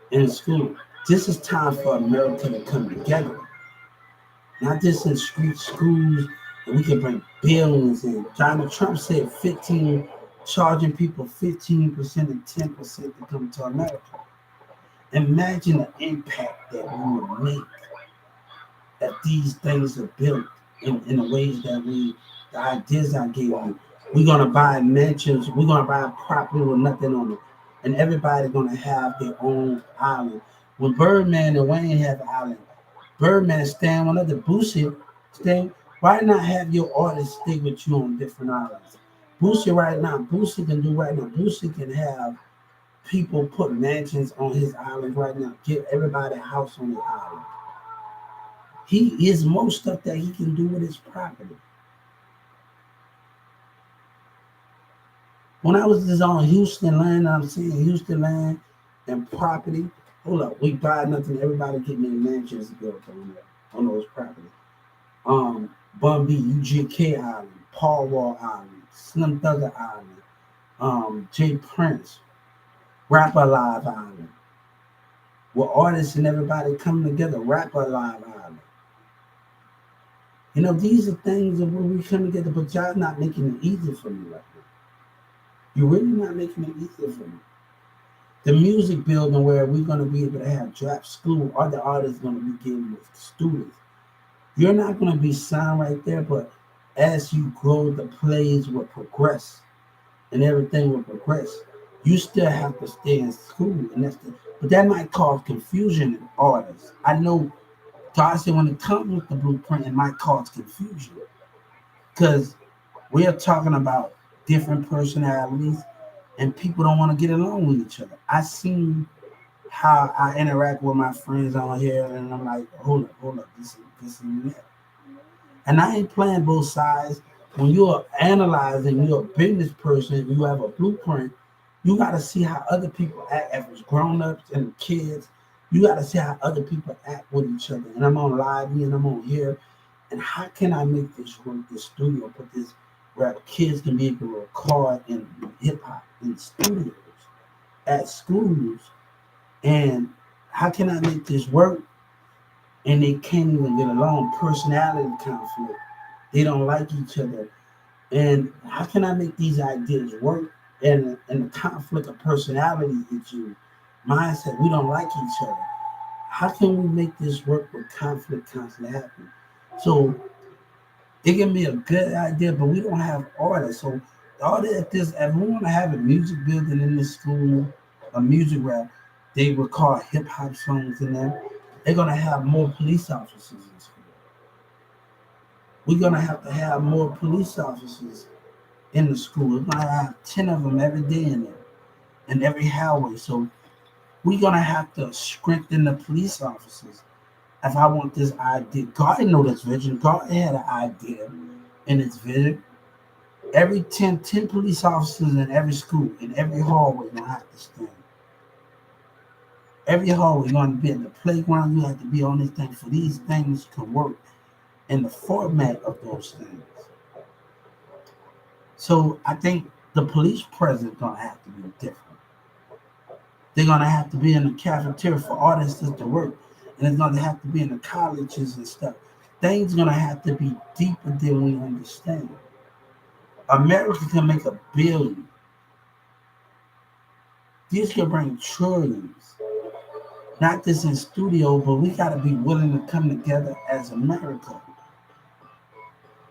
in school, this is time for America to come together. Not just in street schools, and we can bring billions in. Donald Trump said 15, charging people 15% and 10% to come to America. Imagine the impact that we would make that these things are built in the ways that the ideas I gave you. We're gonna buy mansions, we're gonna buy property with nothing on it. And everybody's gonna have their own island. When Birdman and Wayne have an island, Birdman stand one of the Boosie stay. Why not have your artists stay with you on different islands? Boosie right now, Boosie can do right now. Boosie can have people put mansions on his island right now. Give everybody a house on his island. He is most stuff that he can do with his property. When I was just on Houston land, I'm saying Houston land and property. Hold up, we buy nothing. Everybody getting their mansions built on there, on those properties. Bun B, UGK Island, Paul Wall Island, Slim Thugger Island, Jay Prince, Rapper Alive Island. Where artists and everybody coming together, Rapper Alive Island. You know, these are things that when we come together, but y'all not making it easy for me right now. You're really not making it easy for me. The music building where we're going to be able to have draft school, other artists going to be getting with students. You're not going to be signed right there, but as you grow, the plays will progress and everything will progress. You still have to stay in school, and but that might cause confusion in artists. I know God said when it comes with the blueprint, it might cause confusion because we're talking about different personalities and people don't want to get along with each other. I seen how I interact with my friends on here, and I'm like, hold up, this and that. And I ain't playing both sides. When you're analyzing, you're a business person, you have a blueprint, you got to see how other people act as grown-ups and kids. You got to see how other people act with each other. And I'm on live and I'm on here. And how can I make this work, this studio, put this where kids can be able to record in hip hop in studios, at schools, and how can I make this work? And they can't even get along. Personality conflict. They don't like each other. And how can I make these ideas work? And the conflict of personality issue, mindset, we don't like each other. How can we make this work with conflict constantly happening? So it can be a good idea, but we don't have artists. So all that this, if we want to have a music building in this school, a music rap, they record hip hop songs in there. They're gonna have more police officers in school. We're gonna have to have more police officers in the school. We're gonna have 10 of them every day in there, in every highway. So we're gonna have to strengthen the police officers. If I want this idea, God know this vision. God had an idea in his vision. Every 10 police officers in every school, in every hallway, gonna have to stand. Every hallway, you're gonna be in the playground. You have to be on this thing for these things to work in the format of those things. So I think the police presence gonna have to be different. They're gonna have to be in the cafeteria for artists to work, and it's gonna have to be in the colleges and stuff. Things gonna have to be deeper than we understand. America can make a billion. These can bring trillions. Not just in studio, but we gotta be willing to come together as America.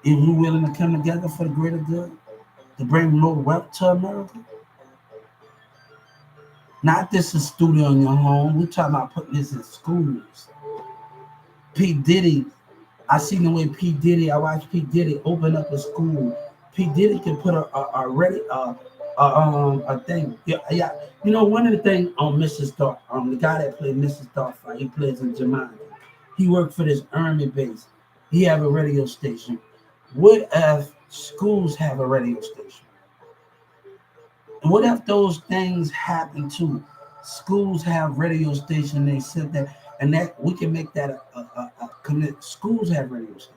If we're willing to come together for the greater good, to bring more wealth to America, not just a studio in your home. We're talking about putting this in schools. P. Diddy, I seen the way P. Diddy, I watched P. Diddy open up a school. P. Diddy can put a thing. Yeah, yeah. You know, one of the things on Mr. Star, the guy that played Mr. Starfire, he plays in Jamaica. He worked for this army base. He have a radio station. What if schools have a radio station? And what if those things happen too? Schools have radio station. They said that, and that we can make that a commit. Schools have radio station.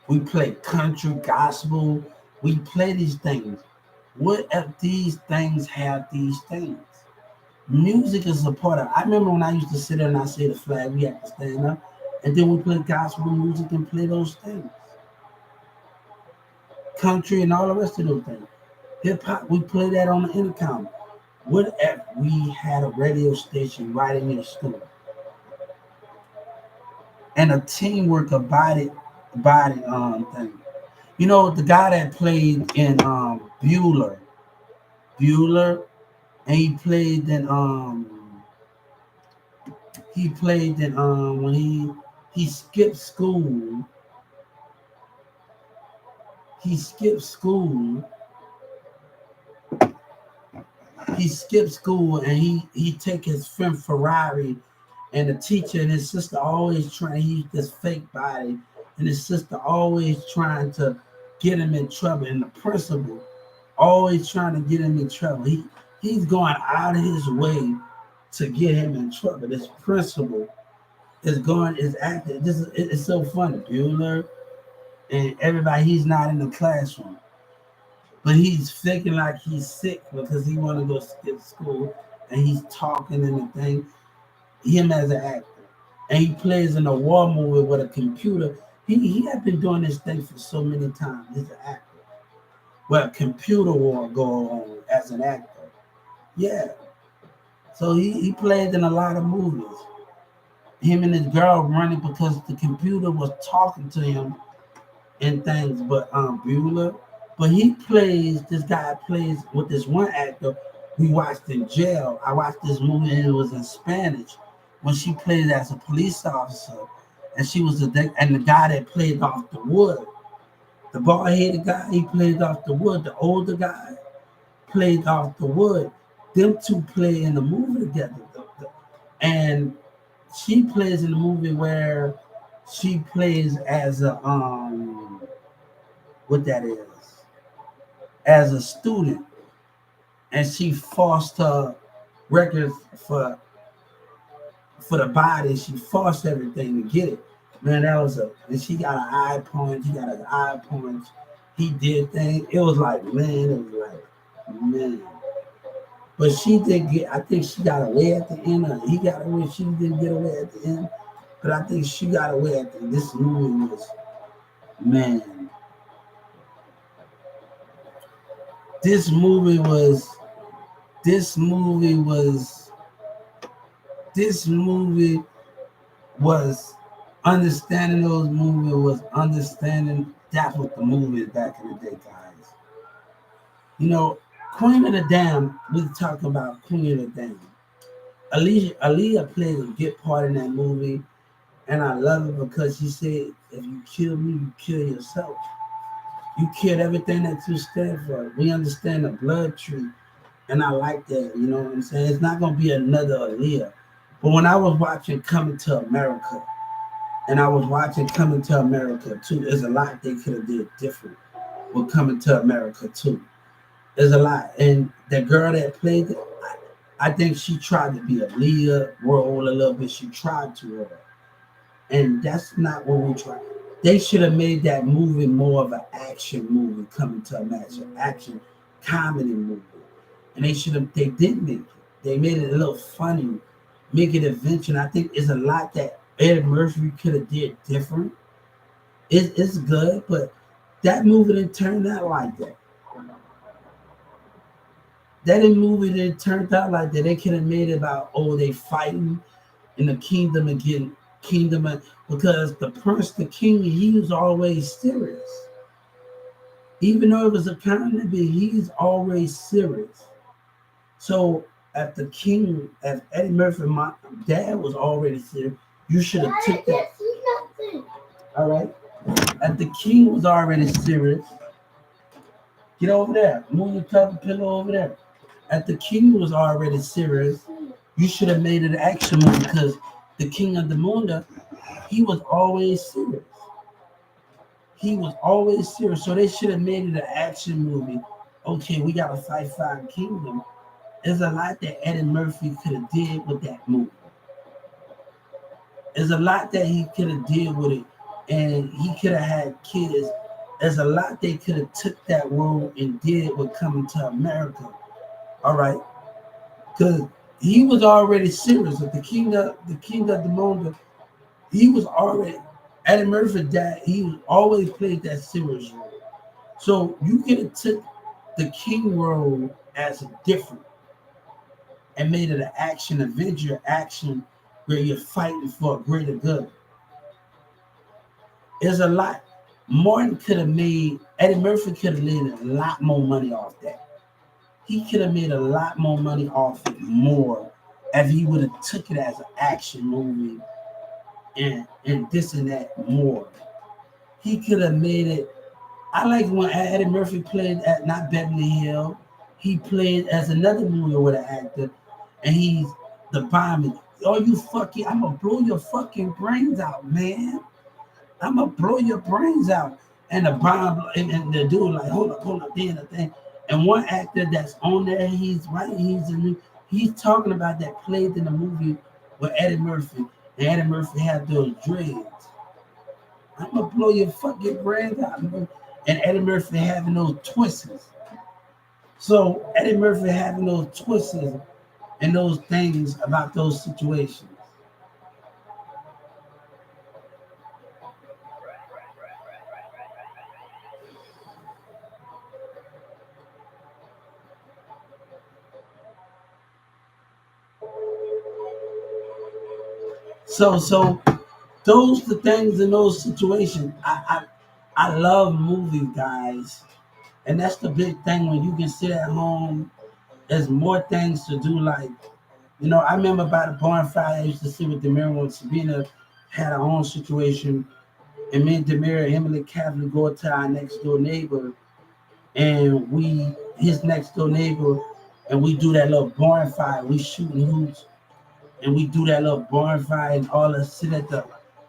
We play country, gospel. We play these things. What if these things have these things? Music is a part of it. I remember when I used to sit there and I say the flag, we have to stand up. And then we play gospel music and play those things. Country and all the rest of those things. Hip hop, we play that on the intercom. What if we had a radio station right in your school? And a teamwork about it thing. You know, the guy that played in Bueller, and he played in when he skipped school. He skipped school. He skipped school and he take his friend Ferrari, and the teacher and his sister always trying. He's this fake body, and his sister always trying to get him in trouble, and the principal always trying to get him in trouble. He's going out of his way to get him in trouble. This principal is acting. It's so funny. Bueller and everybody. He's not in the classroom, but he's faking like he's sick because he want to go skip school, and he's talking and the thing. Him as an actor, and he plays in a war movie with a computer. He has been doing this thing for so many times. He's an actor. Where a computer war go on as an actor. Yeah. So he played in a lot of movies. Him and his girl running because the computer was talking to him and things. But Bueller, but he plays. This guy plays with this one actor we watched in jail. I watched this movie and it was in Spanish when she played as a police officer, and she was and the guy that played off the wood, the bald-headed guy, he played off the wood. The older guy played off the wood. Them two play in the movie together, and she plays in the movie where She plays as a what that is, as a student, and she forced her records for the body. She forced everything to get it. Man, that was a. And she got an eye punch. He got an eye punch. He did things. It was like, man, it was like, man. But she did get. I think she got away at the end. Or he got away. She didn't get away at the end. But I think she got away at the end. This movie was, man. This movie was. This movie was. This movie was understanding those movies was understanding that's what the movie is back in the day, guys. You know, Queen of the Dam, we talking about Queen of the Dam. Aaliyah played a good part in that movie, and I love it because she said, if you kill me, you kill yourself. You killed everything that you stand for. We understand the blood tree, and I like that, you know what I'm saying? It's not gonna be another Aaliyah. But when I was watching Coming to America, and I was watching Coming to America too. There's a lot they could have did different with Coming to America too. There's a lot, and the girl that played it, I think she tried to be a leader role a little bit. She tried to her, and that's not what we try. They should have made that movie more of an action movie. Coming to America, action comedy movie, and they should have. They didn't make it. They made it a little funny, make it adventure. And I think there's a lot that Eddie Murphy could have did different. It's good, but that movie didn't turn out like that. Movie didn't turn out like that. They could have made it about, oh, they fighting in the kingdom again, because the prince, the king, he was always serious. Even though it was a comedy, he's always serious. So if the king, if Eddie Murphy, my dad was already serious, you should have took that. All right. If the king was already serious, get over there. Move your cover pillow over there. If the king was already serious, you should have made it an action movie because the king of the moon, he was always serious. He was always serious. So they should have made it an action movie. Okay, we got to fight Five Kingdom. There's a lot that Eddie Murphy could have did with that movie. There's a lot that he could have did with it, and he could have had kids. There's a lot they could have took that role and did with Coming to America. All right, because he was already serious. With the king of the moment, he was already Eddie Murphy. Dad, he was always played that serious role. So you could have took the king role as a different and made it an action adventure action where you're fighting for a greater good. There's a lot. Martin could have made Eddie Murphy could have made a lot more money off that. He could have made a lot more money off it more if he would have took it as an action movie and this and that more. He could have made it. I like when Eddie Murphy played at not Beverly Hill. He played as another movie with an actor, and he's the bomber. Oh, you fucking! I'm gonna blow your fucking brains out, man. I'm gonna blow your brains out. And the bomb and the dude like, hold up, then the thing. And one actor that's on there, he's right. He's talking about that played in the movie with Eddie Murphy, and Eddie Murphy had those dreads. I'm gonna blow your fucking brains out, man. And Eddie Murphy having those twists. So Eddie Murphy having those twists and those things about those situations. So those the things in those situations. I love movies, guys, and that's the big thing when you can sit at home. There's more things to do. Like I remember by the bonfire I used to sit with Demira when Sabina had her own situation, and me and Demira, Emily Catholic go to our next door neighbor, and we his next door neighbor, and we do that little bonfire. We shooting hoops, and we do that little bonfire, and all us sit at the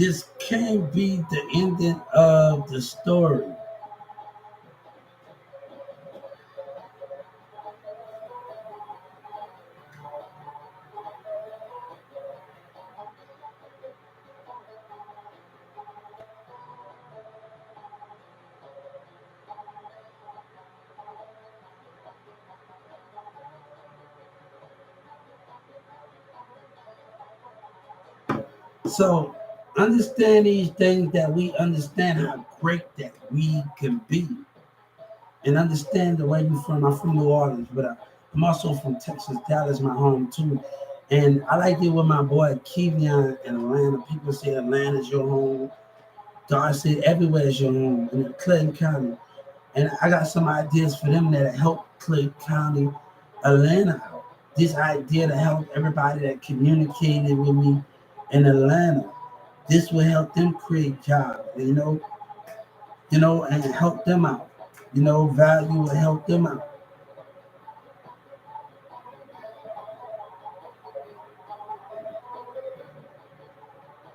this can't be the ending of the story. So understand these things that we understand how great that we can be, and understand the way you from. I'm from New Orleans, but I'm also from Texas. Dallas, my home too. And I like it with my boy Kevion in Atlanta. People say Atlanta's your home. God said everywhere is your home in Clayton County. And I got some ideas for them that help Clayton County, Atlanta out. This idea to help everybody that communicated with me in Atlanta. This will help them create jobs, and help them out. Value will help them out.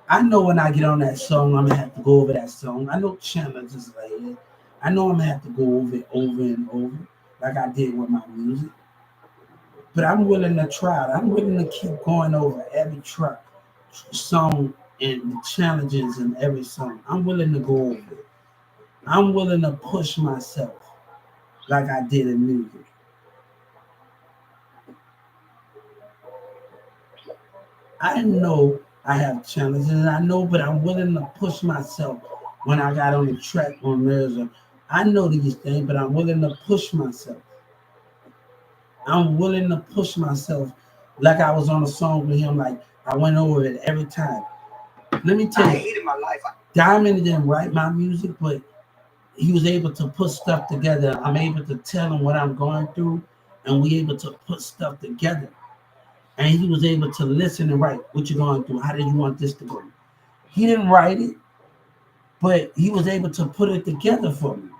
I know when I get on that song, I'm gonna have to go over that song. I know challenges like it. I know I'm gonna have to go over it over and over, like I did with my music. But I'm willing to try it. I'm willing to keep going over every track, song, and the challenges in every song. I'm willing to go over it. I'm willing to push myself like I did in music. I know I have challenges, and I know, but I'm willing to push myself when I got on the track on Mirza. I know these things, but I'm willing to push myself. I'm willing to push myself like I was on a song with him, like I went over it every time. Let me tell you, I hated my life. Diamond didn't write my music, but he was able to put stuff together. I'm able to tell him what I'm going through, and we able to put stuff together. And he was able to listen and write what you're going through. How did you want this to go? He didn't write it, but he was able to put it together for me.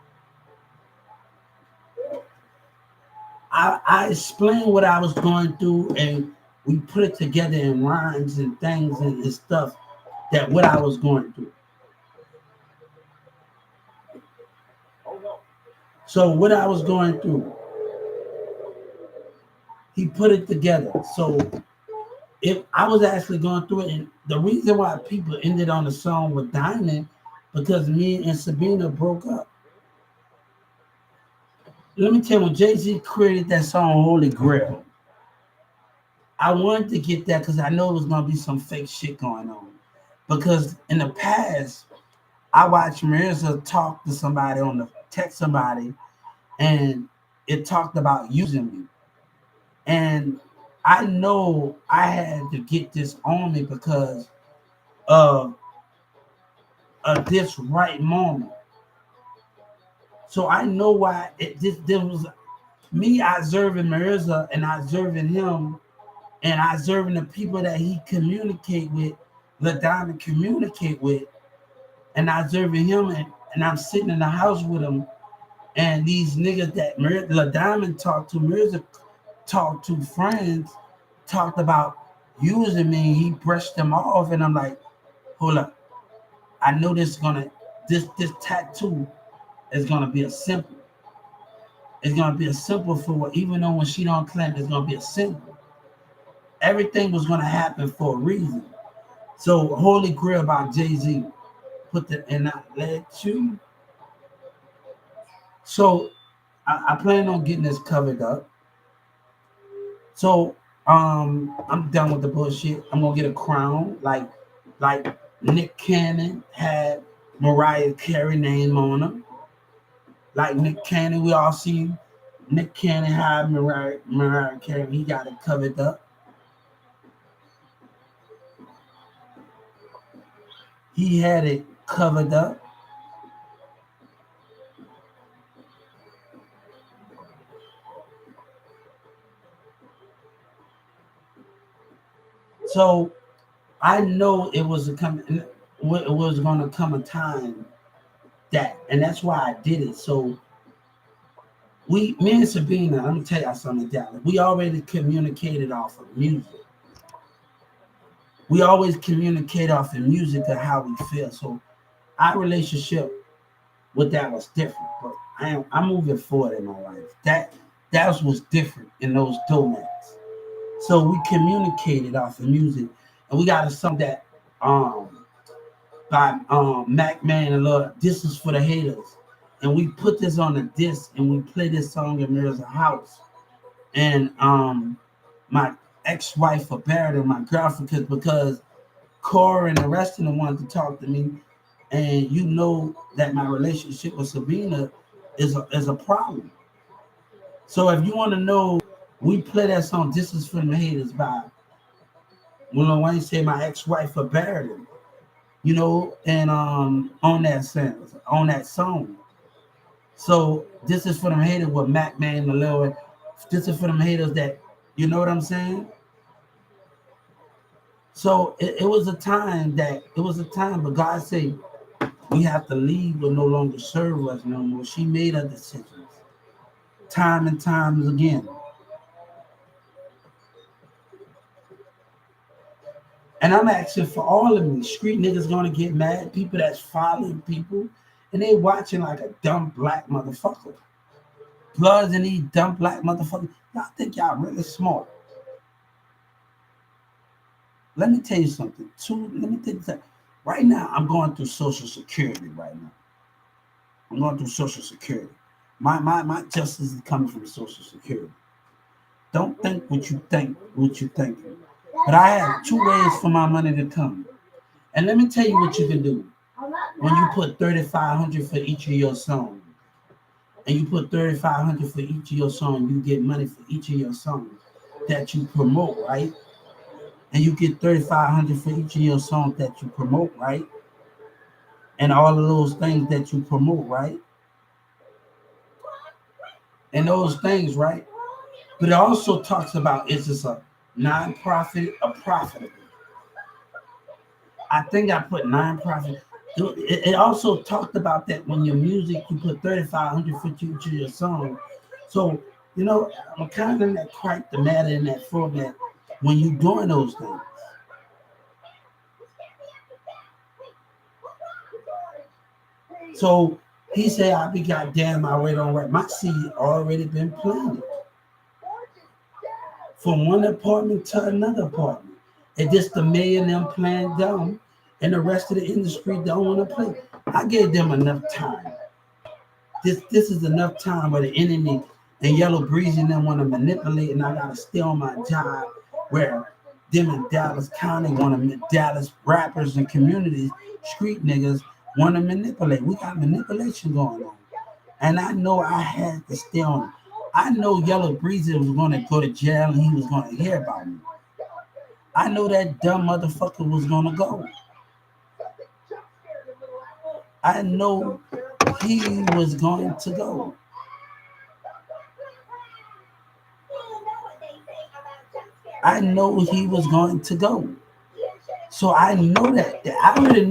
I explained what I was going through, and we put it together in rhymes and things and stuff that what I was going through. So what I was going through, he put it together. So if I was actually going through it, and the reason why people ended on the song with Diamond, because me and Sabina broke up. Let me tell you, when Jay-Z created that song Holy Grail, I wanted to get that because I know it was gonna be some fake shit going on. Because in the past, I watched Marissa talk to somebody on the text somebody, and it talked about using me. And I know I had to get this on me because of, this right moment. So I know why this was me observing Marissa and observing him and observing the people that he communicate with, LaDonna communicate with, and observing him, and I'm sitting in the house with him, and these niggas that LaDonna talked to, Mirza talked to friends, talked about using me, he brushed them off, and I'm like, hold up, I know this tattoo is gonna be a simple. It's gonna be a simple for her, even though when she don't claim it's gonna be a simple. Everything was gonna happen for a reason. So Holy Grail by Jay-Z put the and I let you. So I plan on getting this covered up. So I'm done with the bullshit. I'm gonna get a crown like Nick Cannon had Mariah Carey name on him. Like Nick Cannon, we all see Nick Cannon had Mariah Carey. He got it covered up. He had it covered up. So I know it was going to come a time that, and that's why I did it. So me and Sabina, let me tell y'all something, Dallas. We already communicated off of music. We always communicate off the music of how we feel. So our relationship with that was different. But I'm moving forward in my life. That was different in those domains. So we communicated off the music, and we got a song that um by Mac Man and Lord. This is for the haters, and we put this on the disc, and we play this song in Mirror's house. And my ex-wife forbade my girlfriend because Cora and the rest of them wanted to talk to me, and you know that my relationship with Sabina is a problem. So if you want to know, we play that song. This is for the haters by when Lil Wayne say my ex-wife forbade him. And on that song. So this is for them haters with Mac Man the Lord. This is for them haters that you know what I'm saying. So it was a time, but God said we have to leave will no longer serve us no more. She made her decisions, time and times again. And I'm asking for all of me. Street niggas gonna get mad. People that's following people, and they watching like a dumb black motherfucker. Bloods and these dumb black motherfuckers. Y'all think y'all really smart. Let me tell you something. Let me tell you something. Right now, I'm going through Social Security right now. I'm going through Social Security. My justice is coming from Social Security. Don't think what you think. But I have two ways for my money to come. And let me tell you what you can do. When you put 3,500 for each of your songs, and you put 3,500 for each of your songs, you get money for each of your songs that you promote, right? And you get 3,500 for each of your songs that you promote, right? And all of those things that you promote, right? And those things, right? But it also talks about is this a non-profit or profitable? I think I put non-profit. It also talked about that when your music, you put 3,500 for each of your song. So, I'm kind of in that quite the matter in that format when you doing those things. So he said, I be goddamn, I wait on right. My seed already been planted from one apartment to another apartment. And just the mayor and them playing dumb, and the rest of the industry don't want to play. I gave them enough time. This is enough time where the enemy and Yellow Breezy and them want to manipulate, and I gotta stay on my job where them in Dallas County want to Dallas rappers and communities, street niggas want to manipulate. We got manipulation going on. And I know I had to stay on it. I know Yellow Breezy was gonna go to jail and he was gonna hear about me. I know that dumb motherfucker was gonna go. I know he was going to go. I know he was going to go. So I know that. I already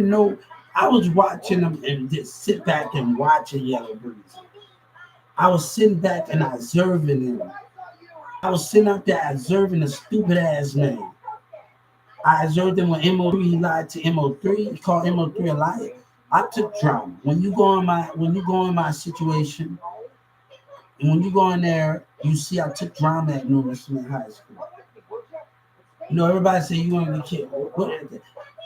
know. I was watching him and just sit back and watching Yellow Breeze. I was sitting back and observing him. I was sitting out there observing a stupid ass man. I observed him when MO3 he lied to MO3. He called MO3 a liar. I took drama. When you go in my situation, and when you go in there, you see I took drama at Newman Smith High School. Everybody say you want to be killed.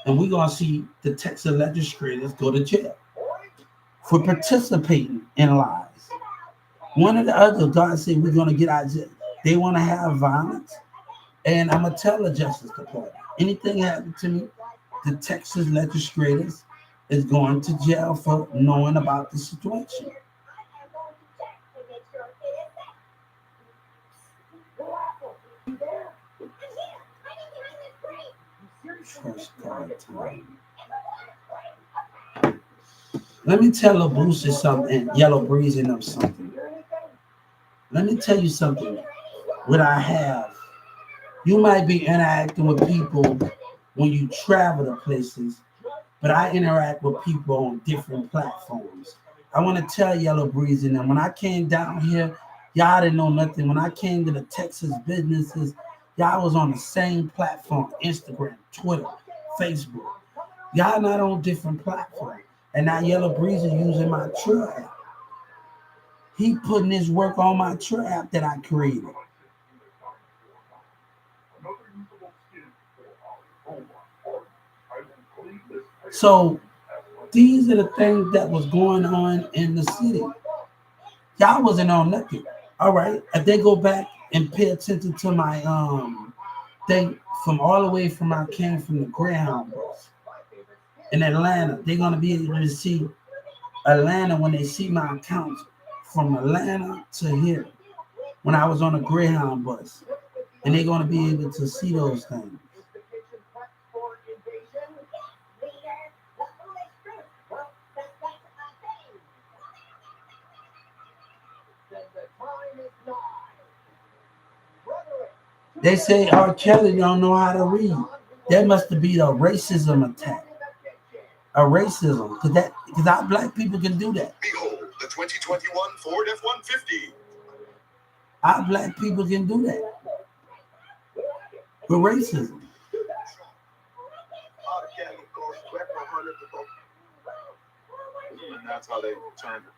And we're gonna see the Texas legislators go to jail for participating in lies. One or the other, God said we're gonna get out of jail. They want to have violence, and I'm gonna tell the Justice Department. Anything happened to me, the Texas legislators is going to jail for knowing about the situation. Trust God time. Let me tell LaBoosie something, Yellow Breeze and them something. Let me tell you something. What I have, you might be interacting with people when you travel to places, but I interact with people on different platforms. I want to tell Yellow Breeze and them when I came down here, y'all didn't know nothing. When I came to the Texas businesses, Y'all was on the same platform, Instagram, Twitter, Facebook. Y'all not on different platforms. And now Yellow Breezy using my Trill app. He putting his work on my Trill app that I created. So these are the things that was going on in the city. Y'all wasn't on nothing. All right. If they go back and pay attention to my thing from all the way from I came from the Greyhound bus in Atlanta, they're gonna be able to see Atlanta when they see my accounts from Atlanta to here when I was on a Greyhound bus. And they're gonna be able to see those things. They say R. Kelly don't know how to read. That must be a racism attack. A racism. Because our black people can do that. Behold, the 2021 Ford F-150. Our black people can do that. With racism. And that's how they turned it.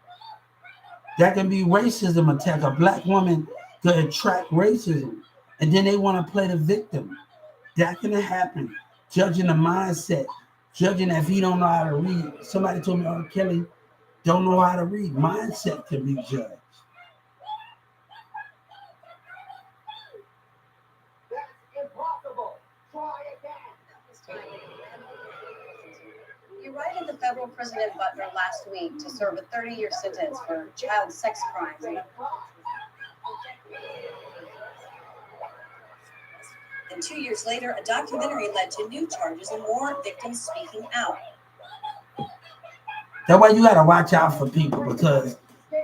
That can be racism attack. A black woman could attract racism. And then they want to play the victim. That can happen. Judging the mindset. Judging if he don't know how to read. Somebody told me, R. Kelly don't know how to read. Mindset can be judged. That's impossible. Try again. You arrived at the federal prison in Butler last week to serve a 30-year sentence for child sex crimes. And 2 years later, a documentary led to new charges and more victims speaking out. That's why you got to watch out for people because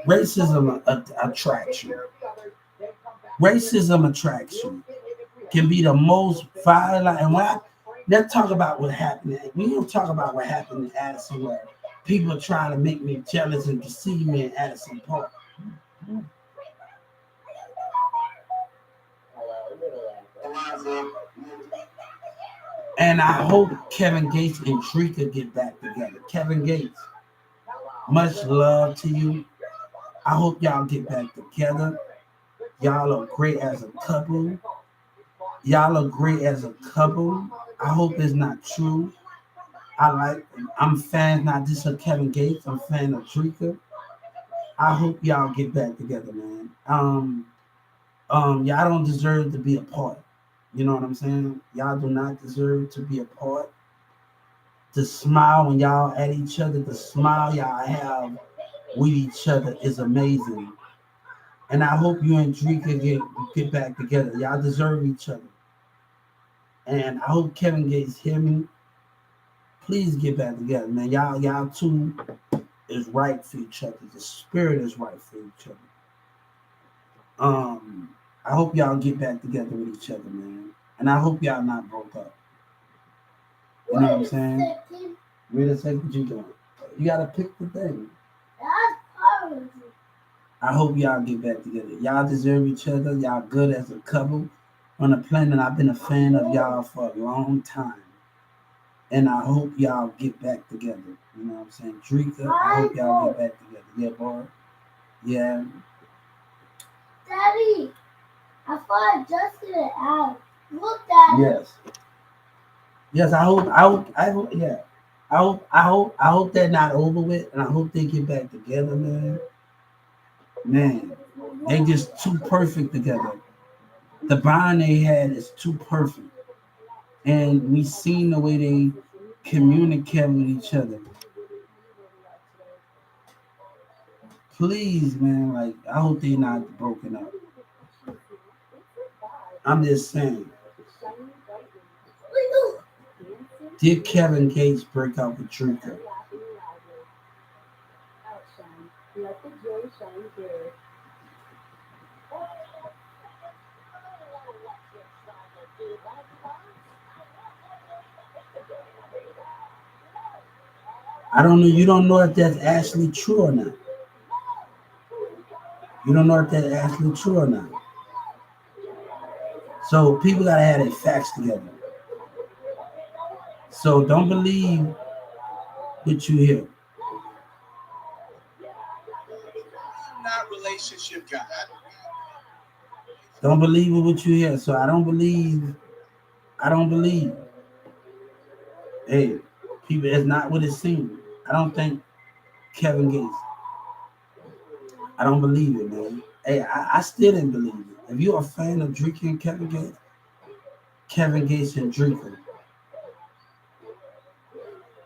racism attracts you. Racism attraction can be the most violent. And let's talk about what happened. We don't talk about what happened in Addison where people are trying to make me jealous and deceive me in Addison Park. And I hope Kevin Gates and Drika get back together. Kevin Gates, much love to you. I hope y'all get back together. Y'all are great as a couple. Y'all are great as a couple. I hope it's not true. I'm fan not just of Kevin Gates. I'm fan of Drika. I hope y'all get back together, man. Y'all don't deserve to be apart. You know what I'm saying? Y'all do not deserve to be apart. The smile when y'all at each other, the smile y'all have with each other is amazing. And I hope you and Drika get back together. Y'all deserve each other. And I hope Kevin Gates hear me. Please get back together, man. Y'all two is right for each other. The spirit is right for each other. I hope y'all get back together with each other, man. And I hope y'all not broke up. You know what I'm saying? Wait a second, what you doing? You gotta pick the thing. I hope y'all get back together. Y'all deserve each other. Y'all good as a couple on the planet. I've been a fan of y'all for a long time. And I hope y'all get back together. You know what I'm saying? Drika, I hope y'all get back together. Yeah, boy. Yeah. Daddy, I thought I adjusted it out. Look, Daddy. Yes. Yes, I hope, yeah. I hope they're not over with, and I hope they get back together, man. Man, they just too perfect together. The bond they had is too perfect, and we seen the way they communicate with each other. Please, man, like I hope they not broken up. I'm just saying. Did Kevin Gates break up with Drika? I don't know. You don't know if that's actually true or not. You don't know if that's actually true or not. So people gotta have their facts together. So don't believe what you hear. Not relationship guy. Don't believe what you hear. So I don't believe. I don't believe. Hey, people, it's not what it seems. I don't think Kevin Gates. I don't believe it, man. Hey, I still didn't believe it. If you're a fan of drinking Kevin Gates and drinking.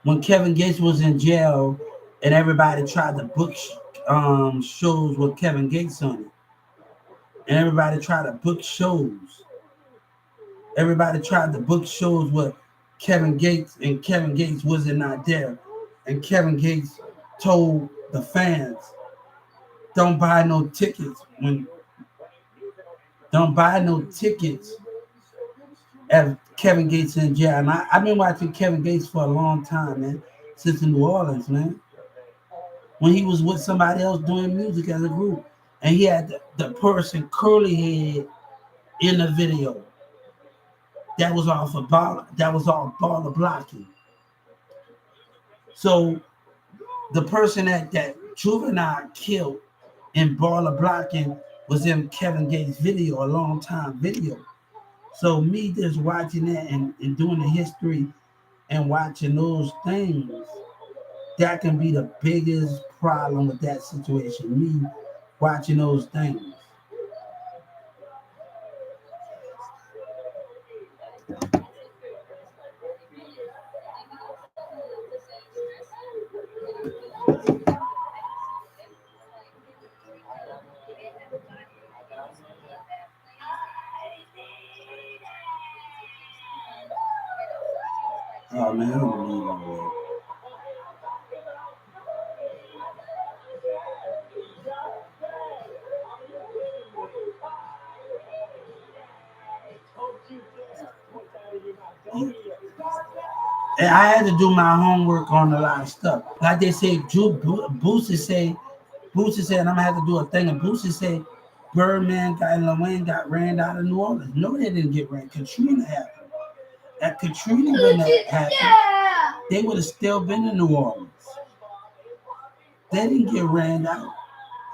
When Kevin Gates was in jail and everybody tried to book shows with Kevin Gates on it, and everybody tried to book shows. Everybody tried to book shows with Kevin Gates, and Kevin Gates wasn't not there. And Kevin Gates told the fans, "Don't buy no tickets don't buy no tickets." As Kevin Gates in jail, and I've been watching Kevin Gates for a long time, man, since in New Orleans, man. When he was with somebody else doing music as a group, and he had the person curly head in the video. That was all for ball. That was all baller blocking. So the person that Juvenile killed in baller blocking was in Kevin Gates' video, a long time video. So me just watching that and doing the history and watching those things, that can be the biggest problem with that situation. Me watching those things. Oh man, I don't believe all that. And I had to do my homework on a lot of stuff. Like they say, Boosie said, and I'm gonna have to do a thing. And Boosie said, Birdman got and Lil Wayne got ran out of New Orleans. No, they didn't get ran. Katrina happened. That Katrina wouldn't have happened, they would have still been in New Orleans. They didn't get ran out.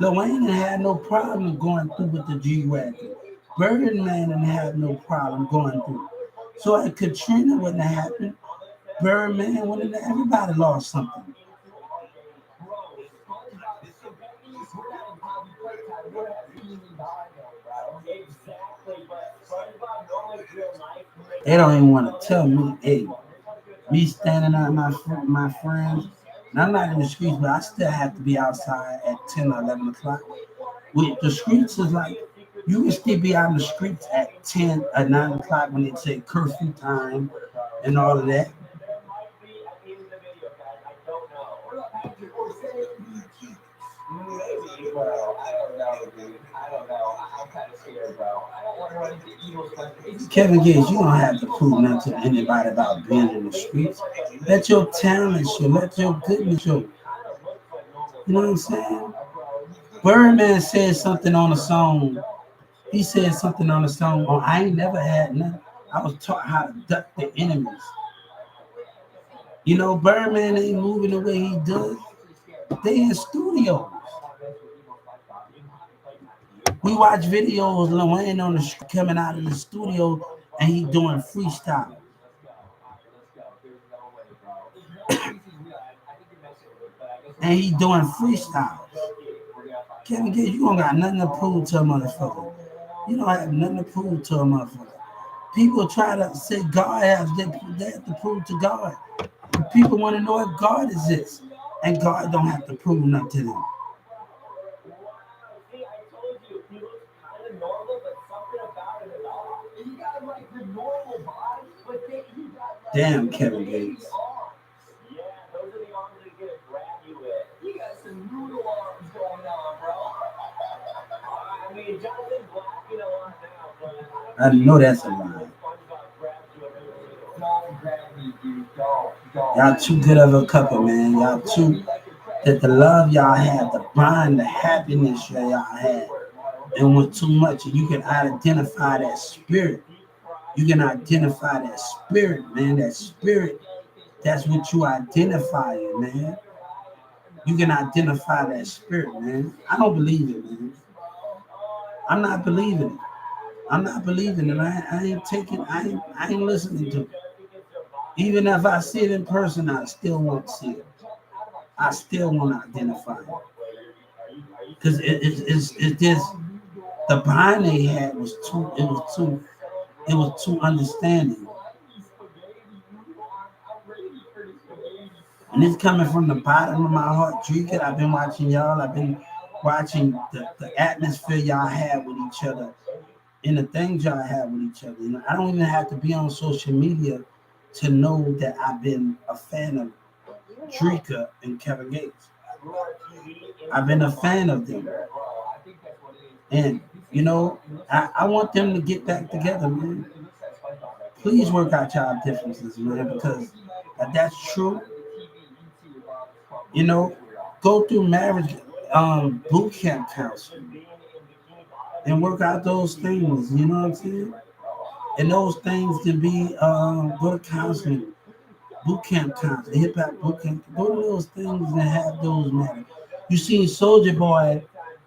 Lil Wayne didn't have no problem going through with the G-Wagon. Birdman didn't have no problem going through. So if Katrina wouldn't have happened, Birdman wouldn't have, everybody lost something. They don't even want to tell me, hey, me standing out my friends, and I'm not in the streets, but I still have to be outside at 10 or 11 o'clock. With the streets is like, you can still be out in the streets at 10 or 9 o'clock when they say curfew time and all of that. Kevin Gates, you don't have to prove nothing to anybody about being in the streets. Let your talent show, let your goodness show. You know what I'm saying? Birdman said something on a song. He said something on the song. Oh, I ain't never had nothing. I was taught how to duck the enemies. You know, Birdman ain't moving the way he does. They in studios. We watch videos Lil Wayne on the coming out of the studio and he doing freestyle. And he doing freestyle. Kevin Gates, you don't got nothing to prove to a motherfucker. You don't have nothing to prove to a motherfucker. People try to say God has, they have to prove to God. People want to know if God exists. And God don't have to prove nothing to them. Damn, Kevin Gates. I know that's a lie. Y'all too good of a couple, man. Y'all too, that the love y'all had, the bond, the happiness y'all had, and was too much. And you can identify that spirit. You can identify that spirit, man. That spirit, that's what you identify in, man. You can identify that spirit, man. I don't believe it, man. I'm not believing it. I'm not believing it. I ain't taking. I ain't listening to it. Even if I see it in person, I still won't see it. I still want to identify it because it's just the bind they had was too. It was too. It was too understanding, and it's coming from the bottom of my heart. Drink it. I've been watching y'all. I've been watching the atmosphere y'all have with each other and the things y'all have with each other. You know, I don't even have to be on social media to know that I've been a fan of Drika and Kevin Gates. I've been a fan of them. And, you know, I want them to get back together, man. Please work out y'all differences, man, because if that's true, you know, go through marriage boot camp counseling and work out those things, you know what I'm saying? And those things can be go to counseling, boot camp counseling, hip hop boot camp. Go to those things and have those matter. You seen Soldier Boy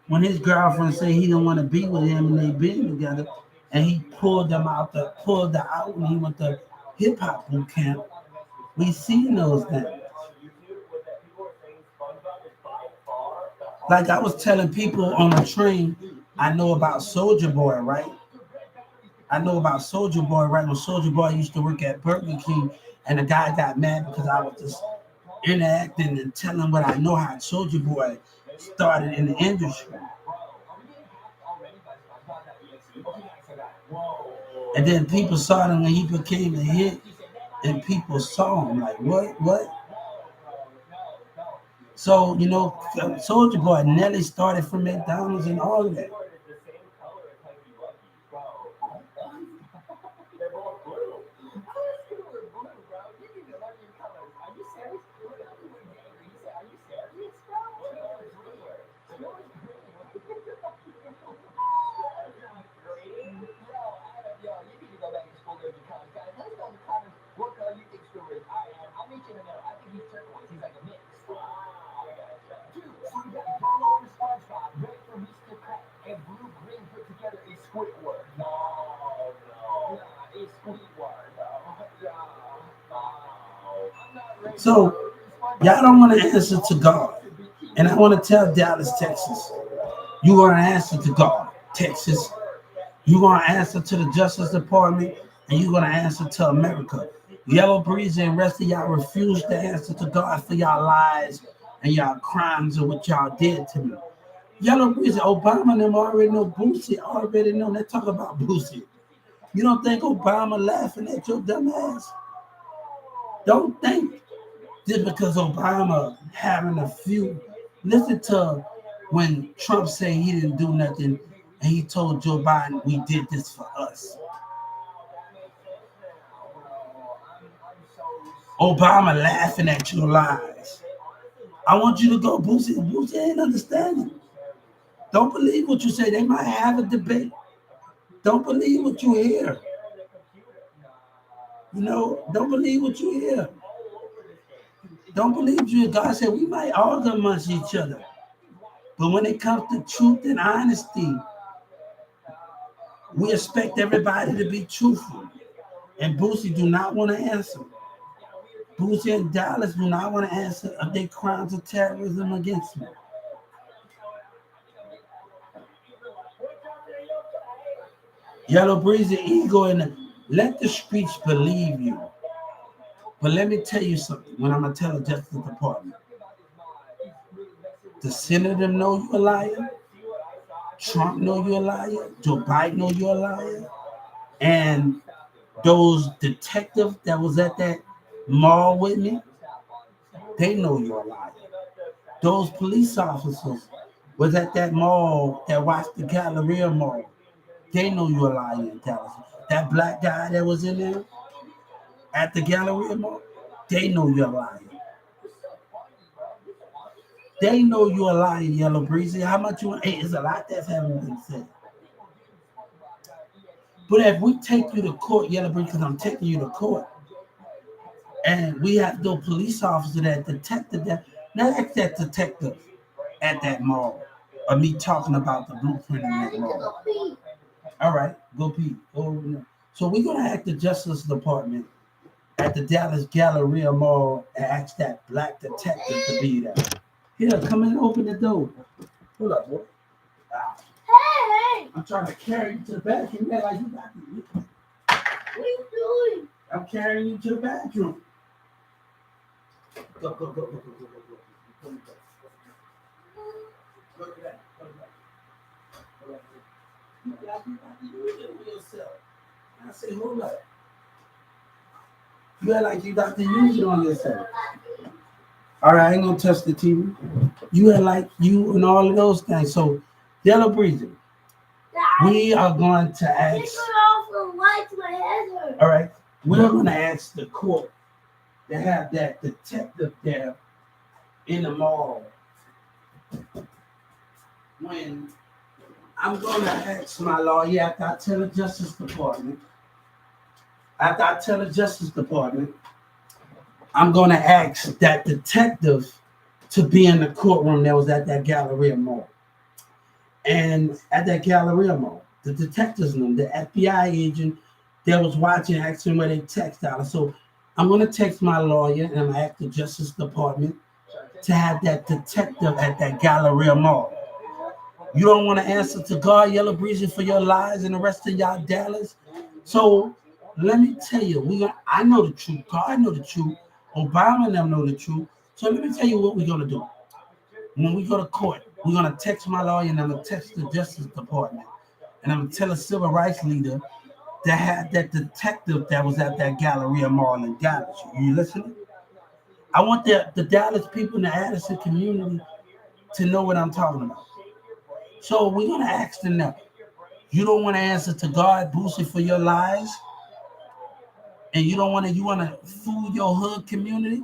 when his girlfriend said he didn't want to be with him and they been together, and he pulled her out and he went to hip hop boot camp. We seen those things. Like I was telling people on the train, I know about Soldier Boy, right? I know about Soldier Boy, right? When Soldier Boy used to work at Burger King, and the guy got mad because I was just interacting and telling what I know how Soldier Boy started in the industry. And then people saw him when he became a hit, and people saw him like, what? So, you know, Soldier Boy, Nelly started from McDonald's and all of that. So, y'all don't want to answer to God. And I want to tell Dallas, Texas, you're going to answer to God, Texas. You're going to answer to the Justice Department, and you're going to answer to America. Yellow Breeze and the rest of y'all refuse to answer to God for y'all lies and y'all crimes and what y'all did to me. Yellow Breeze, Obama and them already know Boosie, already know. They talk about Boosie. You don't think Obama laughing at your dumb ass? Don't think just because Obama having a few. Listen to when Trump said he didn't do nothing and he told Joe Biden, we did this for us. Obama laughing at your lies. I want you to go, Boosie. Boosie ain't understanding. Don't believe what you say. They might have a debate. Don't believe what you hear. You know, don't believe what you hear. Don't believe you. God said we might argue amongst each other. But when it comes to truth and honesty, we expect everybody to be truthful. And Boosie do not want to answer. Boosie and Dallas do not want to answer of their crimes of terrorism against me. Yellow Breezy ego and let the streets believe you. But let me tell you something. When I'm gonna tell the Justice Department, the senator know you a liar. Trump know you a liar. Joe Biden know you a liar. And those detectives that was at that mall with me, they know you're a liar. Those police officers was at that mall that watched the Galleria Mall. They know you're a liar in Dallas. That black guy that was in there at the Galleria Mall, they know you're a liar. They know you're a liar, Yellow Breezy. How much you want? Hey, it's a lot that's having been said. But if we take you to court, Yellow Breeze, because I'm taking you to court, and we have no police officer that detected that, now that's that detective at that mall, or me talking about the blueprint in that mall. All right, go Pete. Go over there. So we're gonna ask the Justice Department at the Dallas Galleria Mall and ask that black detective to be there. Here, come in, open the door. Hold up, boy. Ah, Hey, I'm trying to carry you to the bathroom. Yeah, like you got me. what are you doing? I'm carrying you to the bathroom. Go, go, go, go, go, go, go, go. Go to that. Go to that. Go to that. You got to use it with yourself. I say, hold up. You act like you got to use it on yourself. All right, I ain't gonna touch the TV. You act like you and all of those things. So, Yellow Breezy, we are going to ask. Take it off and light my head hurt. All right, we're going to ask the court to have that detective there in the mall. When I'm going to ask my lawyer after I tell the Justice Department, I'm going to ask that detective to be in the courtroom that was at that Galleria Mall. And at that Galleria Mall, the detectives knew, the FBI agent that was watching, asking where they text out. So I'm going to text my lawyer and I'm going to ask the Justice Department to have that detective at that Galleria Mall. You don't want to answer to God, Yellow Breezy, for your lies and the rest of y'all Dallas. So let me tell you, I know the truth. God know the truth. Obama and them know the truth. So let me tell you what we're gonna do. When we go to court, we're gonna text my lawyer and I'm gonna text the Justice Department. And I'm gonna tell a civil rights leader that had that detective that was at that Galleria Mall in Dallas. You listening? I want the Dallas people in the Addison community to know what I'm talking about. So we're gonna ask them now. You don't want to answer to God, Boosie, for your lies, and you want to fool your hood community.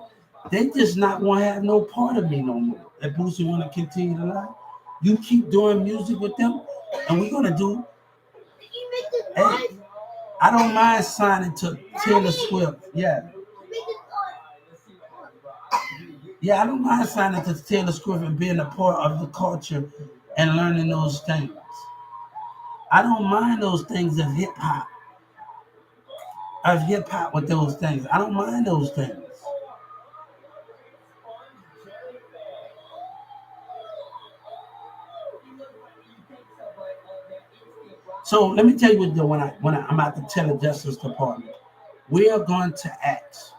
They just not want to have no part of me no more. If Boosie want to continue to lie, you keep doing music with them, and we're gonna do. Did you make the Hey, noise? I don't mind signing to Taylor Swift. Yeah, Make the yeah, I don't mind signing to Taylor Swift and being a part of the culture and learning those things. I don't mind those things of hip hop with those things. I don't mind those things. So let me tell you what I'm about to tell the Justice Department. We are going to ask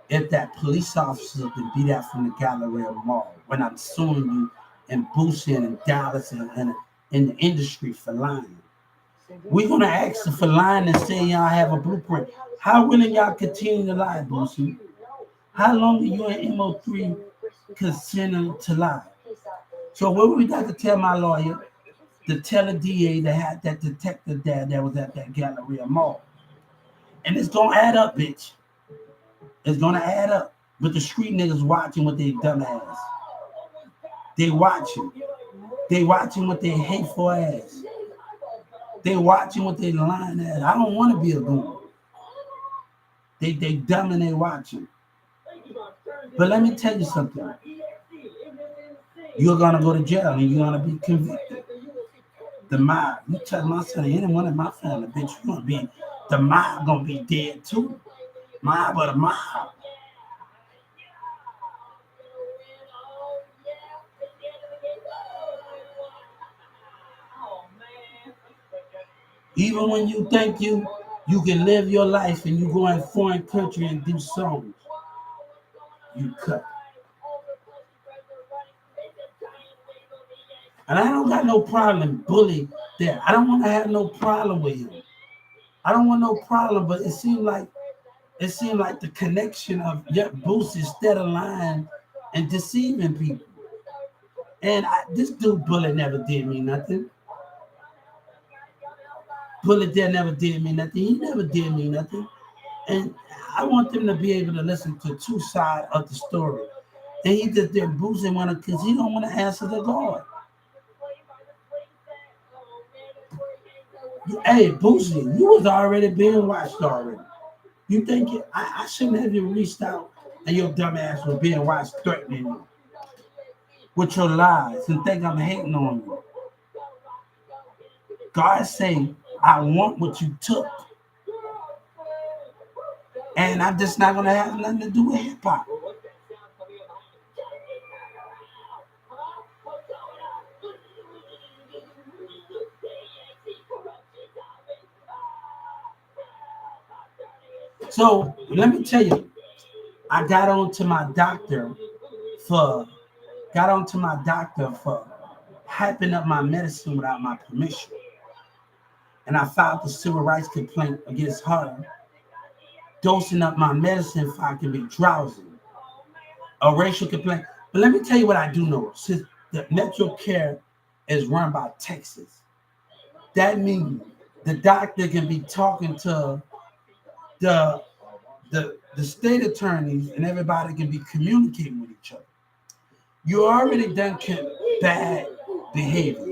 if that police officer can be there from the Galleria Mall when I'm suing you and Boosie and Dallas and in the industry for lying. We're gonna ask them for lying and say y'all have a blueprint. How willing y'all continue to lie, Boosie? How long are you and MO3 continuing to lie? So what we got to tell my lawyer to tell the DA to have that detective there that was at that Galleria Mall. And it's gonna add up, bitch. It's gonna add up. But the street niggas watching what they dumbass. They watching. They watching what they hateful ass. They watching what they lying ass. I don't want to be a goon. They dumb and they watching. But let me tell you something. You're gonna go to jail and you're gonna be convicted. The mob, you tell my son, anyone in my family, bitch, you gonna be the mob gonna be dead too. Mob or the mob. Even when you think you can live your life and you go in a foreign country and do songs, you cut. And I don't got no problem bully there. I don't want to have no problem with him. I don't want no problem, but it seemed like the connection of Boost instead of lying and deceiving people. And this dude Bullet never did me nothing. Bullet there never did me nothing. He never did me nothing. And I want them to be able to listen to two sides of the story. And he just did boozing one because he don't want to answer the God. Hey, Boosie, you was already being watched already. You think I shouldn't have you reached out and your dumb ass was being watched threatening you with your lies and think I'm hating on you. God say, I want what you took. And I'm just not gonna have nothing to do with hip hop. So let me tell you, I for got on to my doctor for hyping up my medicine without my permission. And I filed a civil rights complaint against her, dosing up my medicine so I can be drowsy. A racial complaint. But let me tell you what I do know. Since the Metro Care is run by Texas, that means the doctor can be talking to the the state attorneys and everybody can be communicating with each other. You already done bad behavior.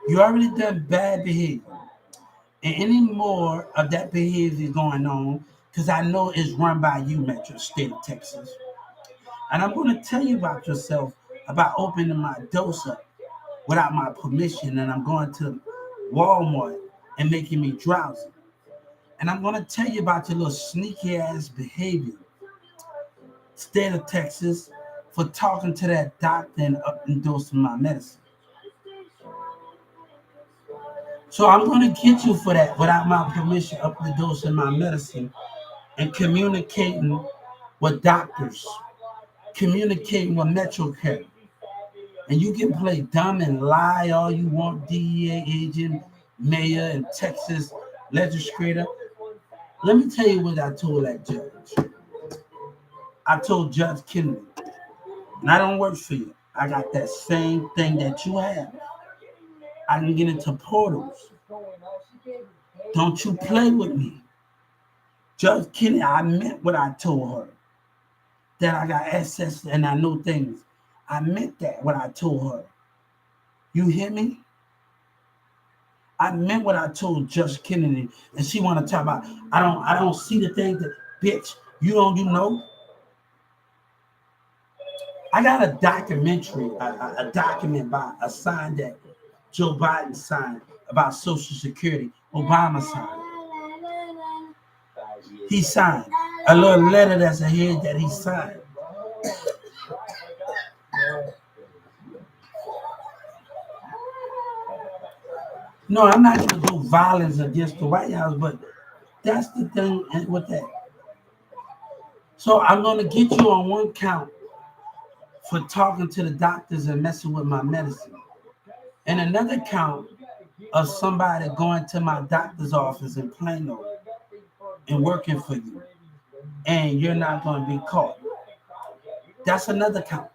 You already done bad behavior. And any more of that behavior going on, because I know it's run by you, Metro State of Texas. And I'm going to tell you about yourself, about opening my dose up without my permission. And I'm going to Walmart and making me drowsy. And I'm going to tell you about your little sneaky ass behavior, State of Texas, for talking to that doctor and up endorsing my medicine. So I'm going to get you for that without my permission, up endorsing my medicine and communicating with doctors, communicating with MetroCare. And you can play dumb and lie all you want, DEA agent, mayor, and Texas legislator. Let me tell you what I told that judge. I told Judge Kennedy, and I don't work for you. I got that same thing that you have. I can get into portals. Don't you play with me. Judge Kennedy, I meant what I told her. That I got access and I know things. I meant that what I told her. You hear me? I meant what I told Judge Kennedy, and she want to talk about. I don't see the thing that bitch. You know. I got a documentary, a document by a sign that Joe Biden signed about Social Security. Obama signed. He signed a little letter that's ahead that he signed. No, I'm not going to do violence against the White House, but that's the thing with that. So I'm going to get you on one count for talking to the doctors and messing with my medicine, and another count of somebody going to my doctor's office in Plano and working for you, and you're not going to be caught. That's another count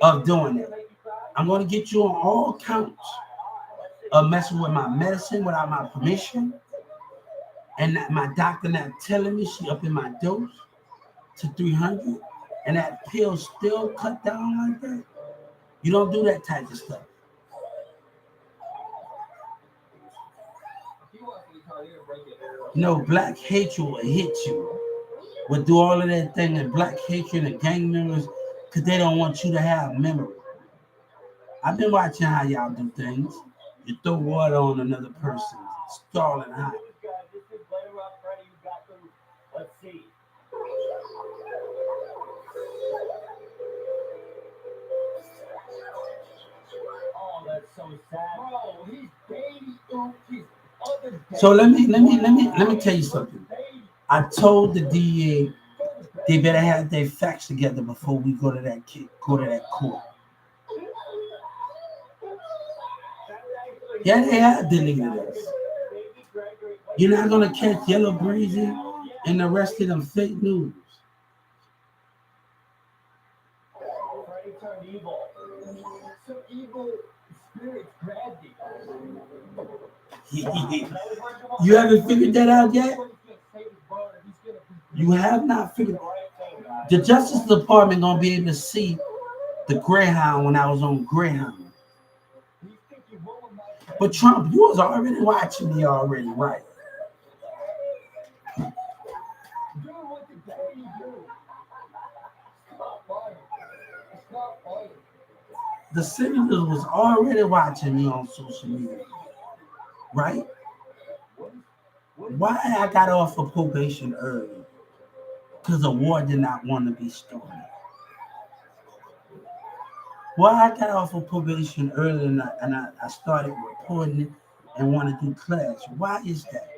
of doing it. I'm going to get you on all counts of messing with my medicine without my permission, and that my doctor not telling me she upping my dose to 300, and that pill still cut down like that. You don't do that type of stuff. No, black hatred will hit you. Will do all of that thing, and black hatred and gang members, because they don't want you to have memory. I've been watching how y'all do things. You throw water on another person, stalling hot. So let me tell you something. I told the DA they better have their facts together before we go to that court. Yeah, they have deleted us. You're not gonna catch Yellow Breezy and the rest of them fake news. You haven't figured that out yet? You have not figured. The Justice Department gonna be able to see the Greyhound when I was on Greyhound. But Trump, you was already watching me already, right? The senators was already watching me on social media, right? Why I got off of probation early? Because the war did not want to be started. Why I got off of probation early and I started reporting it and want to do class. Why is that?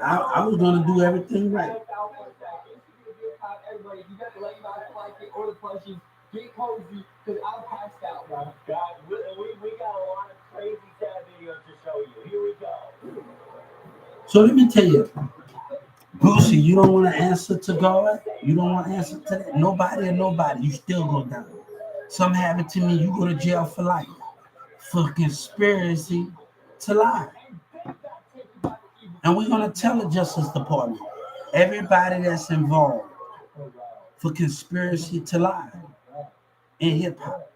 I was gonna do everything right. So let me tell you, Brucey, you don't want to answer to God. You don't want to answer to that. Nobody or nobody. You still go down. Some have it to me. You go to jail for life for conspiracy to lie. And we're gonna tell the Justice Department, everybody that's involved for conspiracy to lie in hip hop.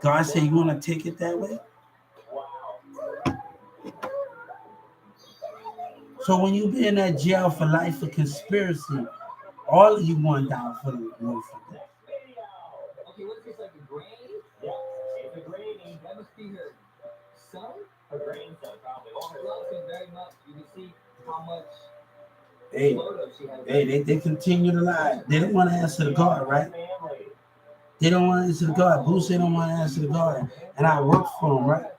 God said, you want to take it that way? So when you be in that jail for life for conspiracy, all of you going down for the world for that. Hey, they continue to lie. They don't want to answer the God, right? They don't want to answer the God. Boosie don't want to answer the God. And I work for him, right?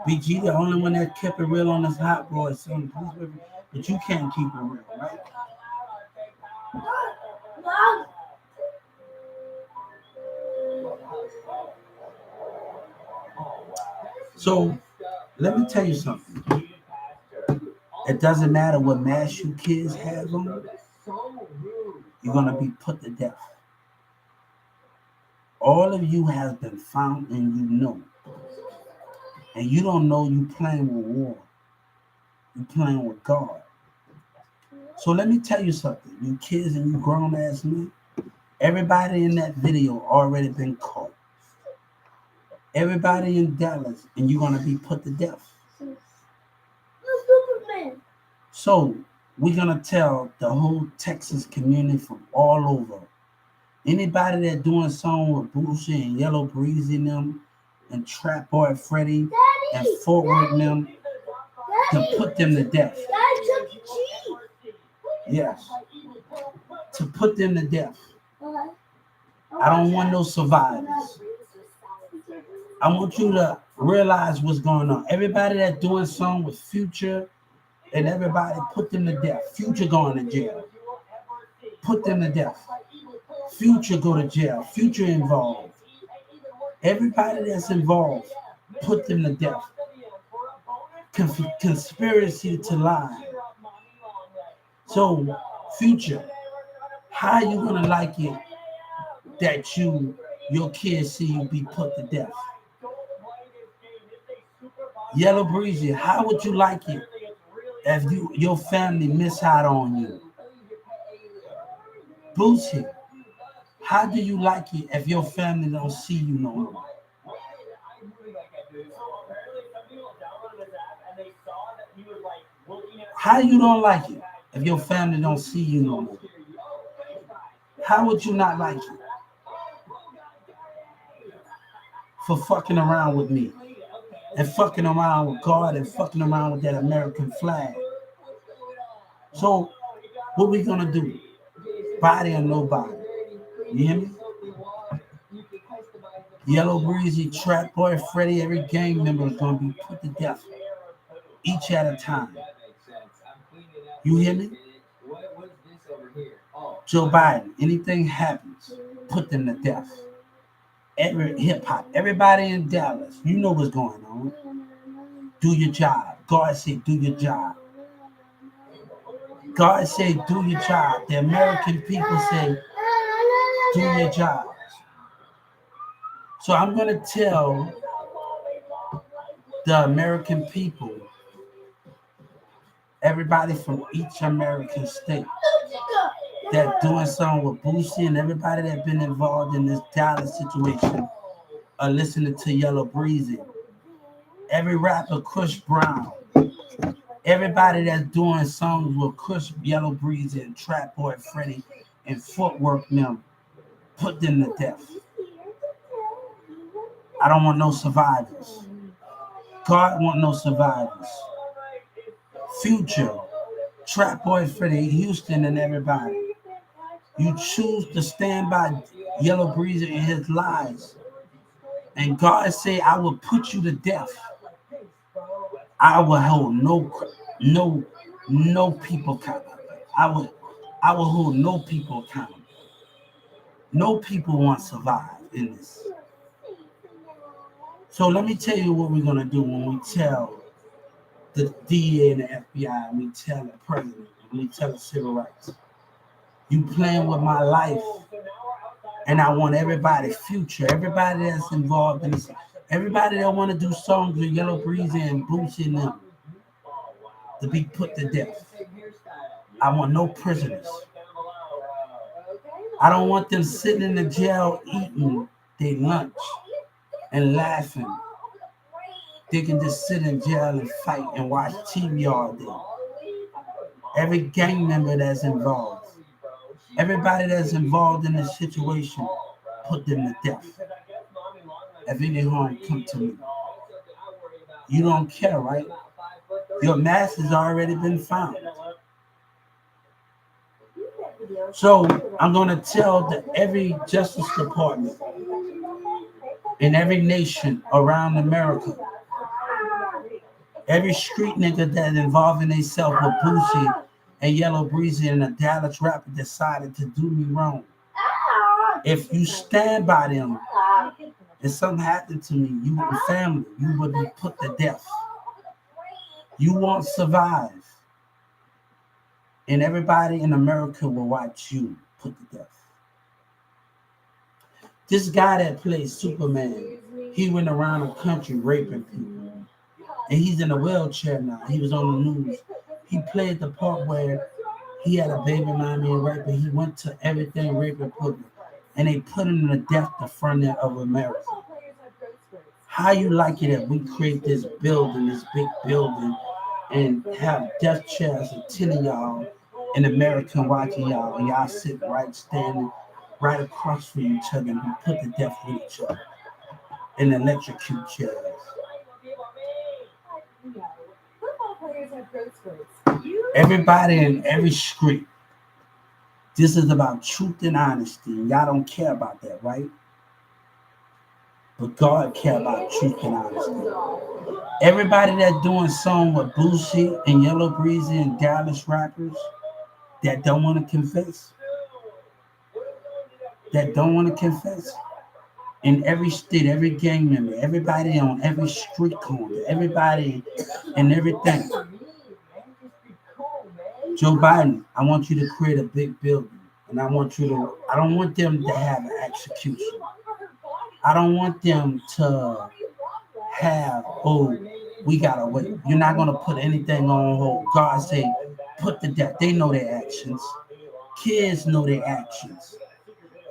BG, the only one that kept it real on this hot boy son. But you can't keep it real, right? So let me tell you something. It doesn't matter what mask you kids have on, you're gonna be put to death. All of you have been found and you know. And you don't know you playing with war. You playing with God. So let me tell you something. You kids and you grown ass men, everybody in that video already been caught. Everybody in Dallas, and you're gonna be put to death. So we're gonna tell the whole Texas community from all over. Anybody that doing song with Boosie and Yellow Breezy and them and Trap Boy Freddy and Forward and them to put them to death. Yes. To put them to death. I don't want no survivors. I want you to realize what's going on. Everybody that's doing song with Future and everybody, put them to death. Future going to jail. Put them to death. Future go to jail. Future involved. Everybody that's involved, put them to death. Conspiracy to lie. So, Future, how you gonna like it that your kids see you be put to death? Yellow Breezy, how would you like it if your family miss out on you? Boosie, how do you like it if your family don't see you no more? How you don't like it if your family don't see you no more? How would you not like it? For fucking around with me and fucking around with God and fucking around with that American flag. So what we gonna do? Body or nobody? You hear me? Yellow Breezy, Trap Boy, Freddy, every gang member is gonna be put to death, each at a time. You hear me? Joe Biden, anything happens, put them to death. Every hip hop, everybody in Dallas, you know what's going on. Do your job. God said, do your job. God said, do your job. The American people say, do your jobs. So I'm going to tell the American people Everybody from each American state that doing something with Boosie and everybody that been involved in this Dallas situation are listening to Yellow Breezy. Every rapper, Kush Brown. Everybody that's doing songs with Kush, Yellow Breezy, and Trap Boy Freddy and Footwork them, put them to death. I don't want no survivors. God want no survivors. Future, Trap Boy Freddy, Houston, and everybody. You choose to stand by Yellow Breezy and his lies. And God say, I will put you to death. I will hold no, no people accountable. I will, I will hold no people accountable. No people want to survive in this. So let me tell you what we're gonna do when we tell the DA and the FBI, and we tell the president, and we tell the civil rights. You playing with my life, and I want everybody, future, everybody that's involved in this, everybody that want to do songs with Yellow Breezy and Boosie and them, to be put to death. I want no prisoners. I don't want them sitting in the jail eating their lunch and laughing. They can just sit in jail and fight and watch TV all day. Every gang member that's involved, everybody that's involved in this situation, put them to death. If any harm come to me, you don't care, right? Your mask has already been found. So I'm going to tell every Justice Department in every nation around America, every street nigga that involving themselves with Boosie and Yellow Breezy and a Dallas rapper decided to do me wrong. If you stand by them and something happened to me, you and family, you would be put to death. You won't survive. And everybody in America will watch you put to death. This guy that plays Superman, he went around the country raping people. And he's in a wheelchair now. He was on the news. He played the part where he had a baby mommy and rape, and he went to everything raping people. And they put him to death the front end of America. How you like it if we create this building, this big building, and have death chairs and 10 of y'all in America watching y'all, and y'all sit right standing right across from each other and be put to death with each other in electrocute chairs. Everybody in every street. This is about truth and honesty. And y'all don't care about that, right? But God care about truth and honesty. Everybody that doing song with Boosie and Yellow Breezy and Dallas rappers that don't want to confess, in every state, every gang member, everybody on every street corner, everybody and everything. Joe Biden, I want you to create a big building. And I don't want them to have an execution. I don't want them to have, we gotta wait. You're not gonna put anything on hold. God say, put the death. They know their actions. Kids know their actions.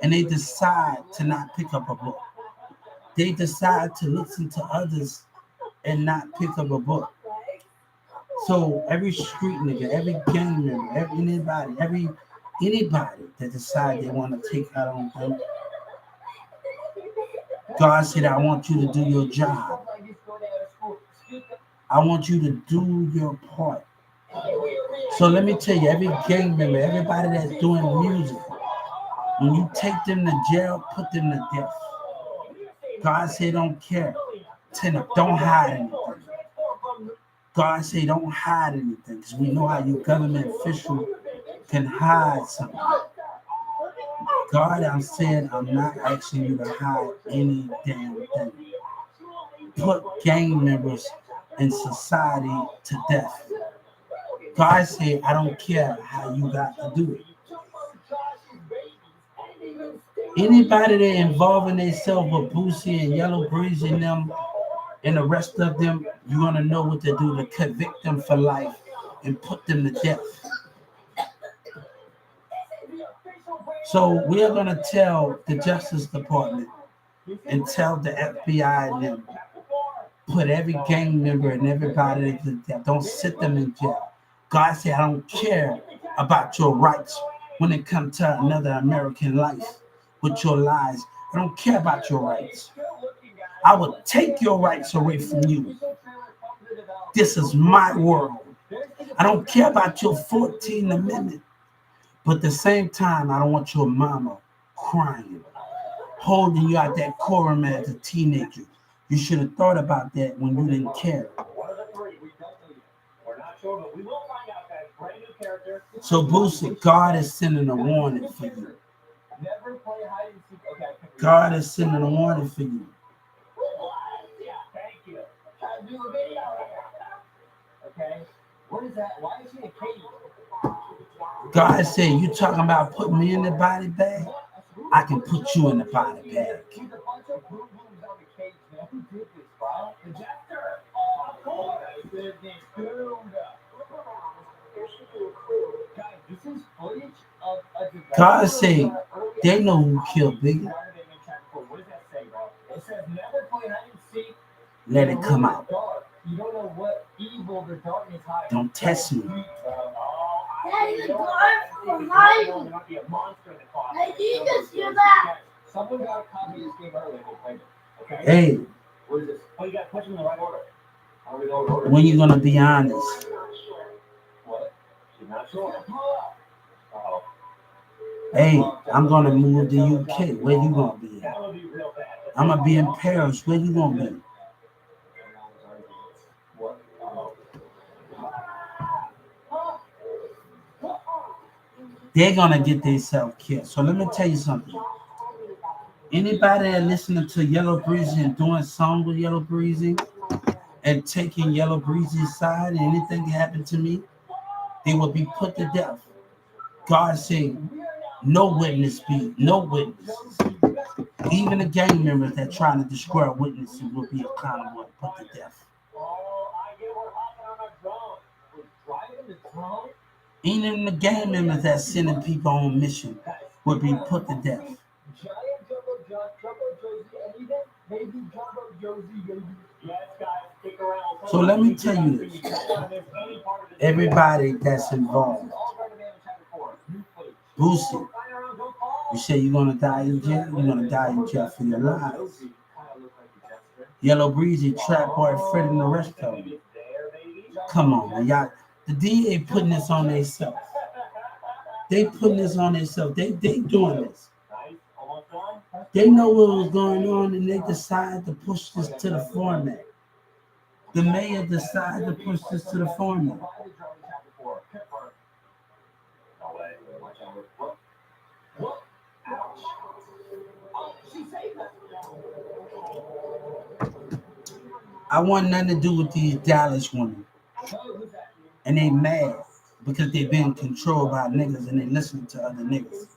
And they decide to not pick up a book. They decide to listen to others and not pick up a book. So every street nigga, every gang member, anybody that decide they want to take out on them, God said, I want you to do your job. I want you to do your part. So let me tell you, every gang member, everybody that's doing music, when you take them to jail, put them to death. God said, don't care. Don't hide anything. God say don't hide anything, because we know how you government official can hide something. God, I'm saying I'm not asking you to hide any damn thing. Put gang members in society to death. God said, I don't care how you got to do it. Anybody that involving themselves with Boosie and Yellow Breezy and them and the rest of them, you're gonna know what to do to convict them for life and put them to death. So we are going to tell the Justice Department and tell the FBI and them, put every gang member and everybody to death. Don't sit them in jail. God said, I don't care about your rights when it comes to another American life with your lies. I don't care about your rights. I will take your rights away from you. This is my world. I don't care about your 14th Amendment. But at the same time, I don't want your mama crying, holding you out that courtroom as a teenager. You should have thought about that when you didn't care. So, Boosie, God is sending a warning for you. God is sending a warning for you. God said, you talking about putting me in the body bag? I can put you in the body bag. God said, they know who killed Biggie. Let it come out. Don't test me. Daddy, the guard behind me. Hey, did you just hear that? Hey, when you gonna be honest? Hey, I'm gonna move to UK. Where you gonna be at? I'm gonna be in Paris. Where you gonna be? They're gonna get themselves killed. So let me tell you something. Anybody that listening to Yellow Breezy and doing songs with Yellow Breezy and taking Yellow Breezy's side and anything that happened to me, they will be put to death. God said, no witness be, no witnesses. Even the gang members that trying to destroy witnesses will be accountable and put to death. Even the gang members that sending people on mission will be put to death. So let me tell you this. Everybody that's involved. Boosie, you say you're gonna die in jail? You're gonna die in jail for your lies. Yellow Breezy, Trap Boy, Fred, and the rest of them. Come on, man. Y'all, the DA putting this on themselves. They putting this on themselves. They doing this. They know what was going on and they decided to push this to the format. The mayor decided to push this to the format. I want nothing to do with these Dallas women. And they mad because they've been controlled by niggas and they listening to other niggas.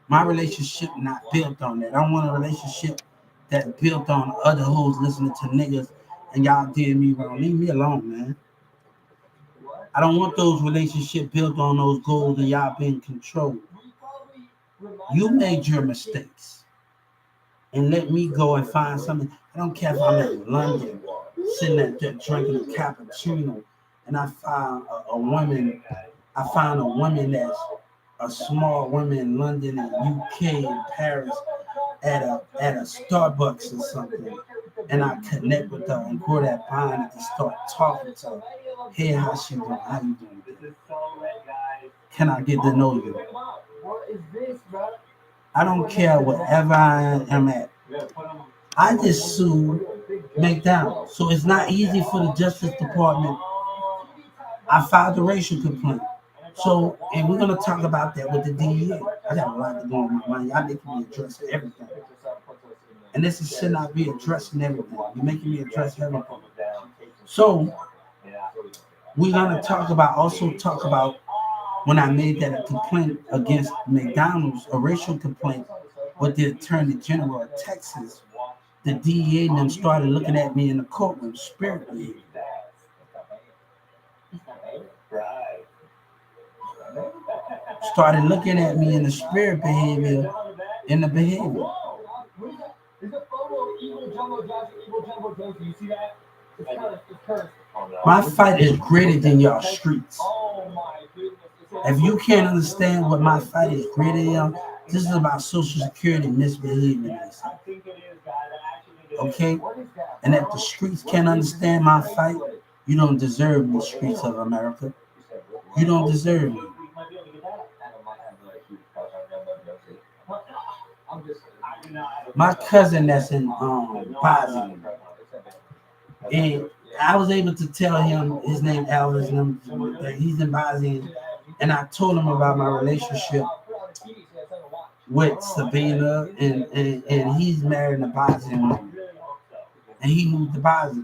My relationship not built on that. I want a relationship that's built on other hoes listening to niggas and y'all did me wrong. Leave me alone, man. I don't want those relationships built on those goals and y'all being controlled. You made your mistakes. And let me go and find something. I don't care if I'm in London, sitting there drinking a cappuccino, and I find a woman. I find a woman that's a small woman in London and UK and Paris at a Starbucks or something, and I connect with her and go that behind and just start talking to her. Hey, how she doing? How you doing? Can I get to know you? I don't care wherever I am at. I just sued McDonald's. So it's not easy for the Justice Department. I filed a racial complaint. So, and we're going to talk about that with the DEA. I got a lot to go on my mind. Y'all making me address everything. And this is should not be addressing everything. You're making me address everything. So, we're going to also talk about when I made that a complaint against McDonald's, a racial complaint with the Attorney General of Texas. The DEA and them started looking at me in the courtroom, spirit behavior. started looking at me in the spirit behavior, in the behavior. There's a photo of Evil Jumbo Josh and Evil Jumbo Jones. Do you see that? It's cursed. My fight is greater than y'all streets. Oh my goodness. If you can't understand what my fight is greater than y'all, this is about Social Security misbehaving. Okay? And if the streets can't understand my fight, you don't deserve me, streets of America. You don't deserve me. My cousin that's in Bosnia, and I was able to tell him his name Elvis, that he's in Bosnia, and I told him about my relationship with Sabina, and he's married in a Bosnian woman, and he moved to Bosnia,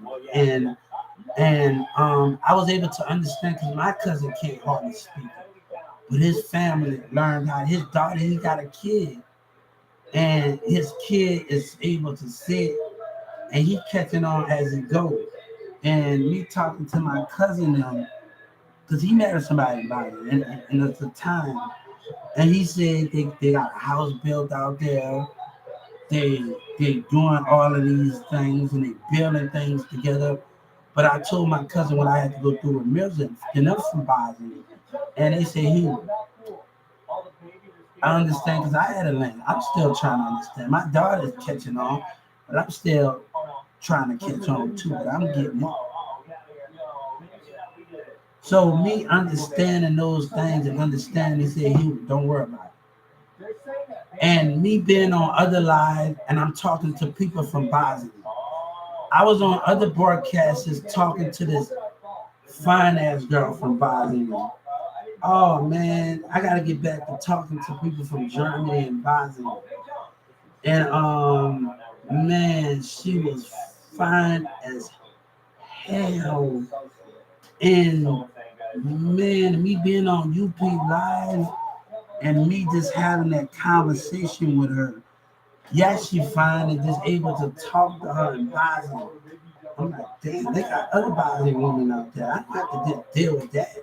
and I was able to understand because my cousin can't hardly speak, but his family learned how. His daughter, he got a kid, and his kid is able to sit, and he catching on as he goes. And me talking to my cousin now, because he married somebody about it, and at the time, and he said they got a house built out there. They they doing all of these things and they building things together. But I told my cousin what I had to go through with music, and them from Bosnia, and they said he. I understand because I had a lane. I'm still trying to understand. My daughter's catching on, but I'm still trying to catch on too. But I'm getting it. So me understanding those things and understanding, he said, "He don't worry about it." And me being on other live and I'm talking to people from Bosnia. I was on other broadcasters talking to this fine ass girl from Bosnia. Oh man, I gotta get back to talking to people from Germany and Bosnia. And man, she was fine as hell. And man, me being on UP Live and me just having that conversation with her. Yes, she fine and just able to talk to her in Bosnia. I'm like, damn, they got other Bosnian women out there. I don't have to just deal with that.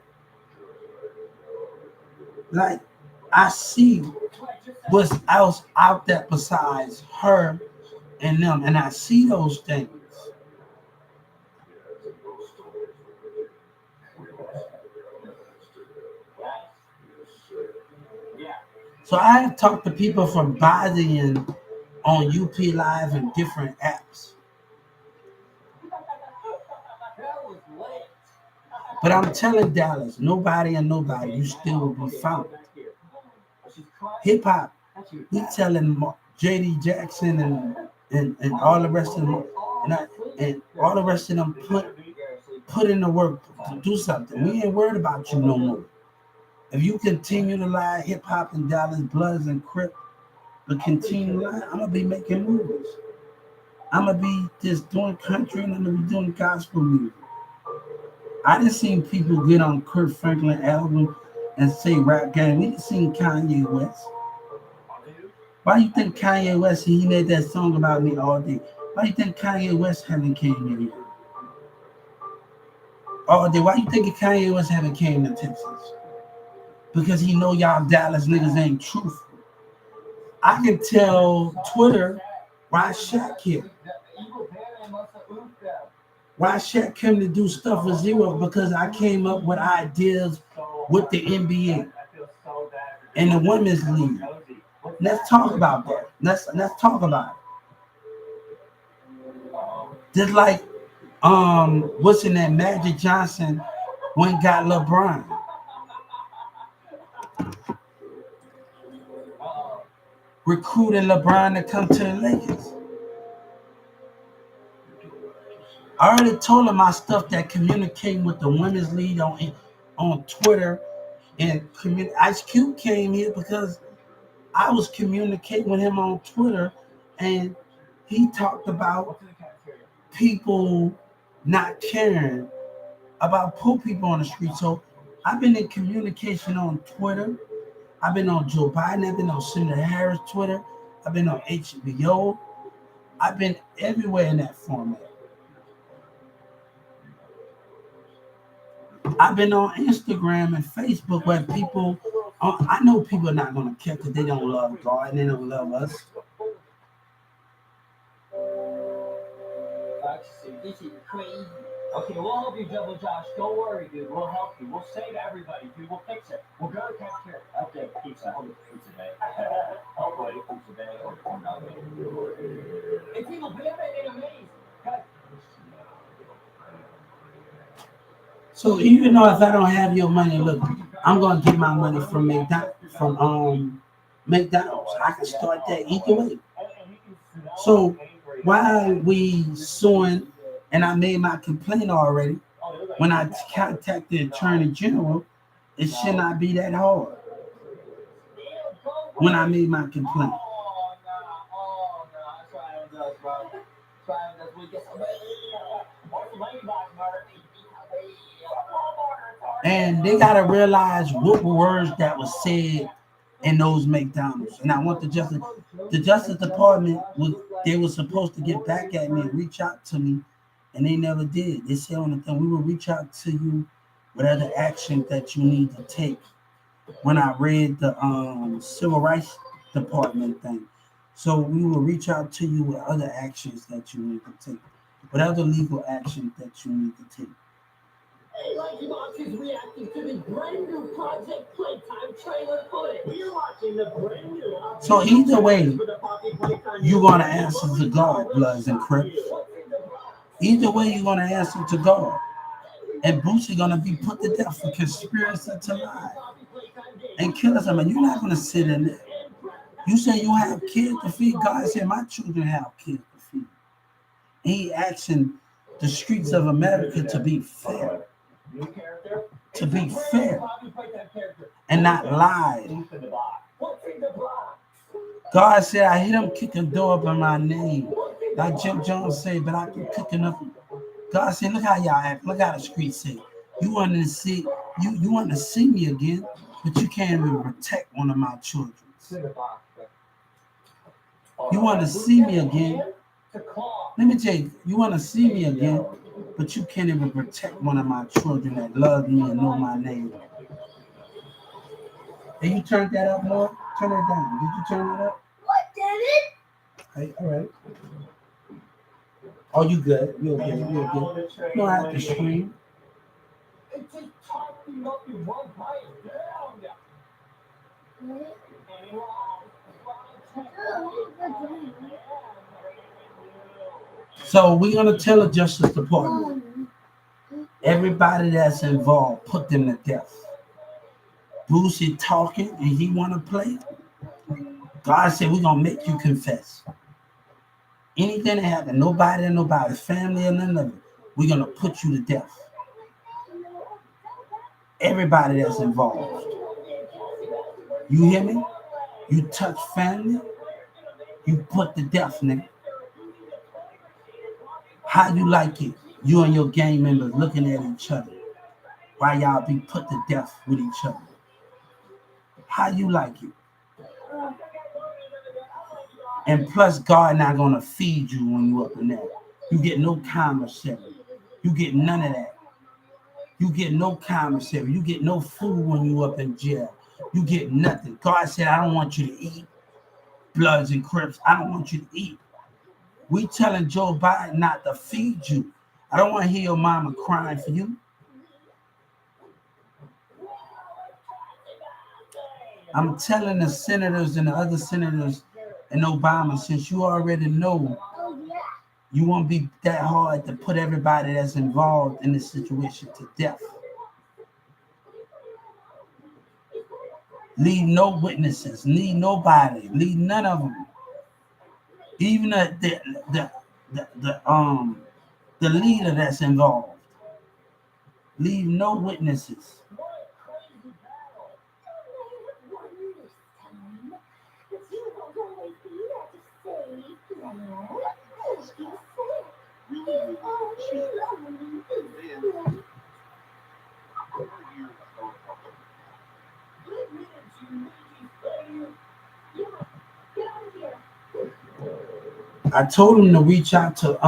Like, I see what's else out there besides her and them, and I see those things. So I have talked to people from Bosnia on UP Live and different apps. But I'm telling Dallas, nobody and nobody, you still will be found. Hip hop, we telling JD Jackson and all the rest of them, and all the rest of them put in the work to do something. We ain't worried about you no more. If you continue to lie, hip hop and Dallas Bloods and Crip, but continue to lie, I'm gonna be making movies. I'm gonna be just doing country and I'm gonna be doing gospel music. I done seen people get on Kurt Franklin album and say rap game. We done seen Kanye West. Why you think Kanye West, he made that song about me all day? Why you think Kanye West haven't came in here all day? Why you think Kanye West haven't came to Texas? Because he know y'all Dallas niggas ain't truthful. I can tell Twitter why Shaq here. Why Shaq came to do stuff with Zero? Because I came up with ideas with the NBA and the women's league. Let's talk about that. Let's talk about it. Just like what's in that Magic Johnson went got LeBron. Recruiting LeBron to come to the Lakers. I already told him my stuff that communicating with the women's league on Twitter and Ice Cube came here because I was communicating with him on Twitter and he talked about people not caring about poor people on the street. So I've been in communication on Twitter. I've been on Joe Biden. I've been on Senator Harris Twitter. I've been on HBO. I've been everywhere in that format. I've been on Instagram and Facebook where people I know people are not going to care because they don't love God and they don't love us. This is crazy. Okay, we'll help you, Double Josh. Don't worry, dude. We'll help you. We'll save everybody, dude. We'll fix it. We'll go to cafeteria. Okay, pizza. Pizza day. Hopefully, pizza day. Hey, people, we have it in a maze. Guys. So even though if I don't have your money, look, I'm gonna get my money from McDonald's. I can start that either way. So while we suing, and I made my complaint already, when I contact the Attorney General, it should not be that hard. When I made my complaint. And they gotta realize what words that was said in those McDonald's. And I want the Justice Department they were supposed to get back at me and reach out to me, and they never did. They said on the thing, we will reach out to you with other action that you need to take. When I read the Civil Rights Department thing, so we will reach out to you with other actions that you need to take, with other legal actions that you need to take. Hey, Lucky Box is reacting to the brand new Project Playtime trailer footage. We're watching the brand new. So either way, you're gonna answer to God, Bloods and Crips. Either way, you're gonna answer to God. And Boosie gonna be put to death for conspiracy to lie and kill us. I mean, you're not gonna sit in there. You say you have kids to feed. God said my children have kids to feed. And he asking the streets of America to be fair. To be fair and not lie. God said, I hear them kicking door up in my name. Like Jim Jones said, but I keep kicking up. God said, look how y'all act. Look how the streets say. You want to see you want to see me again, but you can't even protect one of my children. You want to see me again. Let me tell you, you want to see me again, but you can't even protect one of my children that love me and know my name. And you turned that up more? Turn it down. Did you turn it up? What did it? Hey, all right. Oh, you good. You're good. You're good. You don't have to scream. It's just talking up your one pipe down. So we're gonna tell the Justice Department, everybody that's involved, put them to death. Boosie talking and he wanna play. God said we're gonna make you confess. Anything that happened, nobody, family or none of it, we're gonna put you to death. Everybody that's involved. You hear me? You touch family, you put to death, nigga. How you like it? You and your gang members looking at each other while y'all be put to death with each other. How you like it? And plus, God not gonna feed you when you up in there. You get no commissary. You get none of that. You get no commissary. You get no food when you up in jail. You get nothing. God said, I don't want you to eat. Bloods and Crips, I don't want you to eat. We telling Joe Biden not to feed you. I don't want to hear your mama crying for you. I'm telling the senators and the other senators and Obama, since you already know you won't be that hard to put everybody that's involved in this situation to death. Leave no witnesses, leave nobody, leave none of them. Even the leader that's involved. Leave no witnesses. I told him to reach out to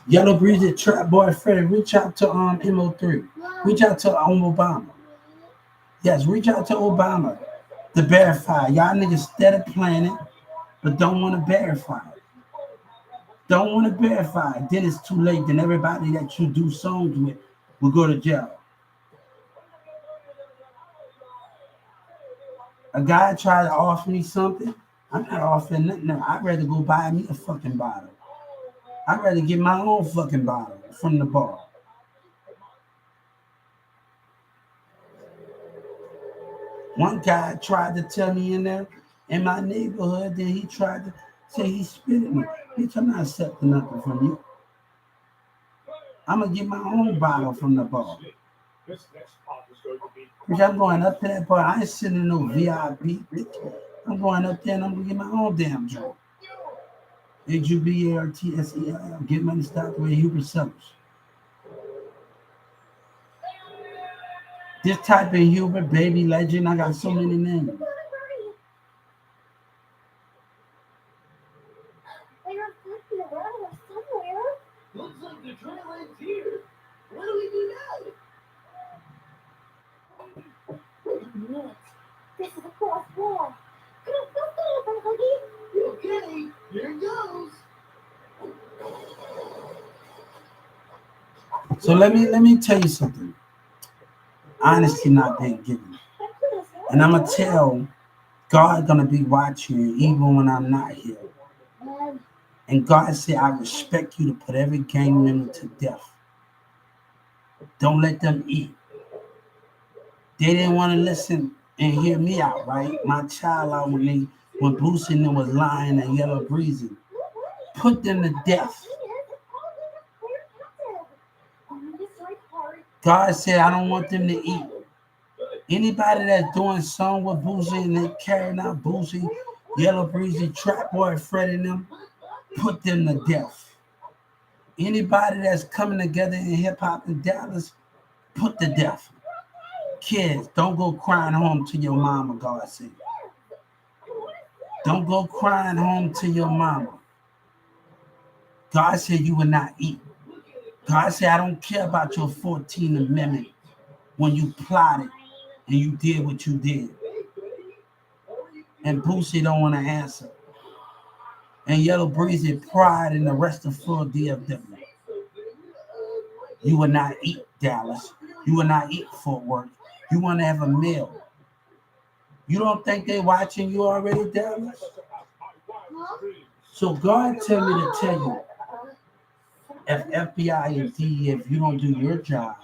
Yellow Breezy Trap Boy Freddy. Reach out to MO3. Reach out to Obama. Yes, reach out to Obama to verify. Y'all niggas steady planning, but don't want to verify. Don't want to verify. Then it's too late. Then everybody that you do songs with will go to jail. A guy tried to offer me something. I'm not offering nothing. No, I'd rather go buy me a fucking bottle. I'd rather get my own fucking bottle from the bar. One guy tried to tell me in there in my neighborhood, then he tried to say he spit at me. Bitch, I'm not accepting nothing from you. I'm gonna get my own bottle from the bar. Bitch, I'm going up to that bar. I ain't sitting in no VIP, bitch. I'm going up there and I'm gonna get my own damn drink. HUBARTSELL. Get money, stop the way Hubert Summers. Just type in Hubert, baby legend. I got so many names. Looks like the trail ends here. What do we do now? Minute. This is a cross wall. Okay, here goes. So let me tell you something. Honesty not being given. And I'm gonna tell God gonna be watching you even when I'm not here. And God said, I respect you to put every gang member to death. Don't let them eat. They didn't want to listen and hear me out, right? My child out when Boosie and them was lying and Yellow Breezy. Put them to death. God said, I don't want them to eat. Anybody that's doing song with Boosie and they carrying out Boosie, Yellow Breezy, Trap Boy, Fred and them, put them to death. Anybody that's coming together in hip hop in Dallas, put to death. Kids, don't go crying home to your mama, God said. Don't go crying home to your mama. God said you will not eat. God said, I don't care about your 14th Amendment when you plotted and you did what you did. And Boosie don't want to answer. And Yellow Breezy Pride and the rest of full DFW. You will not eat Dallas. You will not eat Fort Worth. You want to have a meal. You don't think they watching you already, Dallas? So God tell me to tell you, if FBI and DEA, if you don't do your job,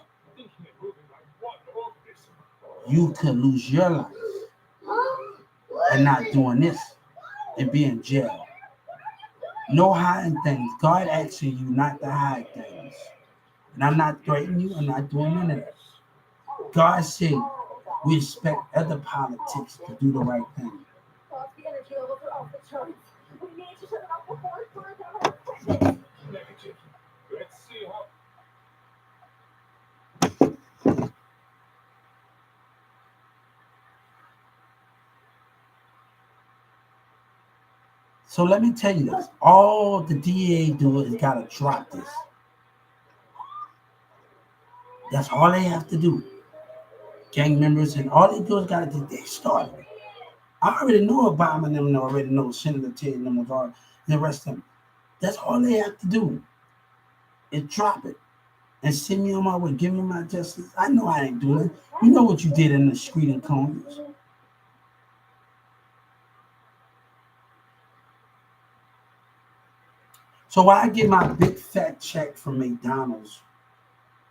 you could lose your life and not doing this and be in jail. No hiding things. God asking you not to hide things. And I'm not threatening you. I'm not doing none of that. God said we expect other politics to do the right thing. The energy levels are off the charts. We need to shut it off before it burns out our equipment. Negative. Let's see how. So let me tell you this. All the DA do is gotta drop this. That's all they have to do. Gang members and all they do is gotta do they started it. I already know Obama and them already know Senator Ted and them was all the rest of them. That's all they have to do is drop it and send me on my way, give me my justice. I know I ain't doing it. You know what you did in the street in Congress. So why I get my big fat check from McDonald's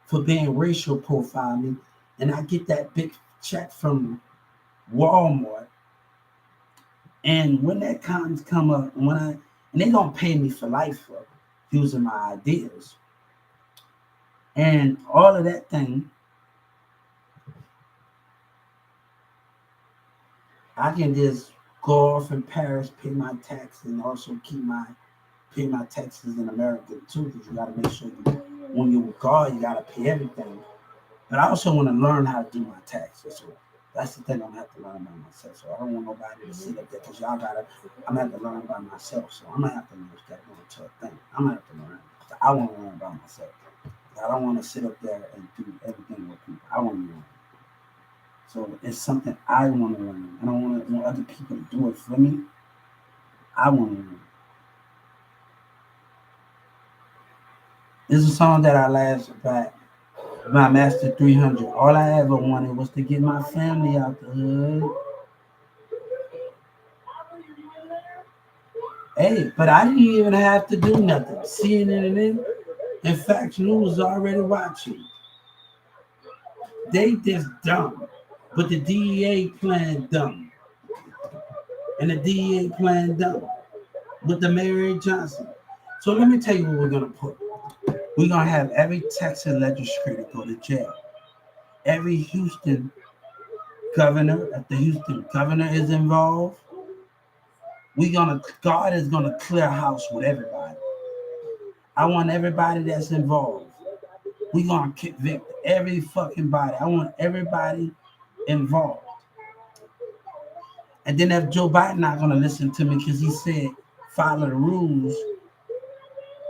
for being racial profiling, and I get that big check from Walmart, and when that comes come up, and they don't pay me for life for using my ideas, and all of that thing, I can just go off in Paris, pay my taxes, and also pay my taxes in America too, because you got to make sure when you go, you got to pay everything. But I also want to learn how to do my taxes. So that's the thing I'm gonna have to learn by myself. So I don't want nobody to sit up there because I'm gonna have to learn by myself. So I'm gonna have to learn that going to a thing. I'm gonna have to learn. I want to learn by myself. I don't want to sit up there and do everything with people. I want to learn. So it's something I want to learn. I don't want other people to do it for me. I want to learn. This is a song that I last about my Master 300. All I ever wanted was to get my family out the hood. Hey, but I didn't even have to do nothing. CNN, in fact, News was already watching. They just dumb. But the DEA playing dumb. And the DEA playing dumb with the Mary Johnson. So let me tell you what we're gonna put. We're gonna have every Texas legislator go to jail. Every Houston governor, if the Houston governor is involved, God is gonna clear house with everybody. I want everybody that's involved. We're gonna convict every fucking body. I want everybody involved. And then if Joe Biden not gonna listen to me because he said follow the rules,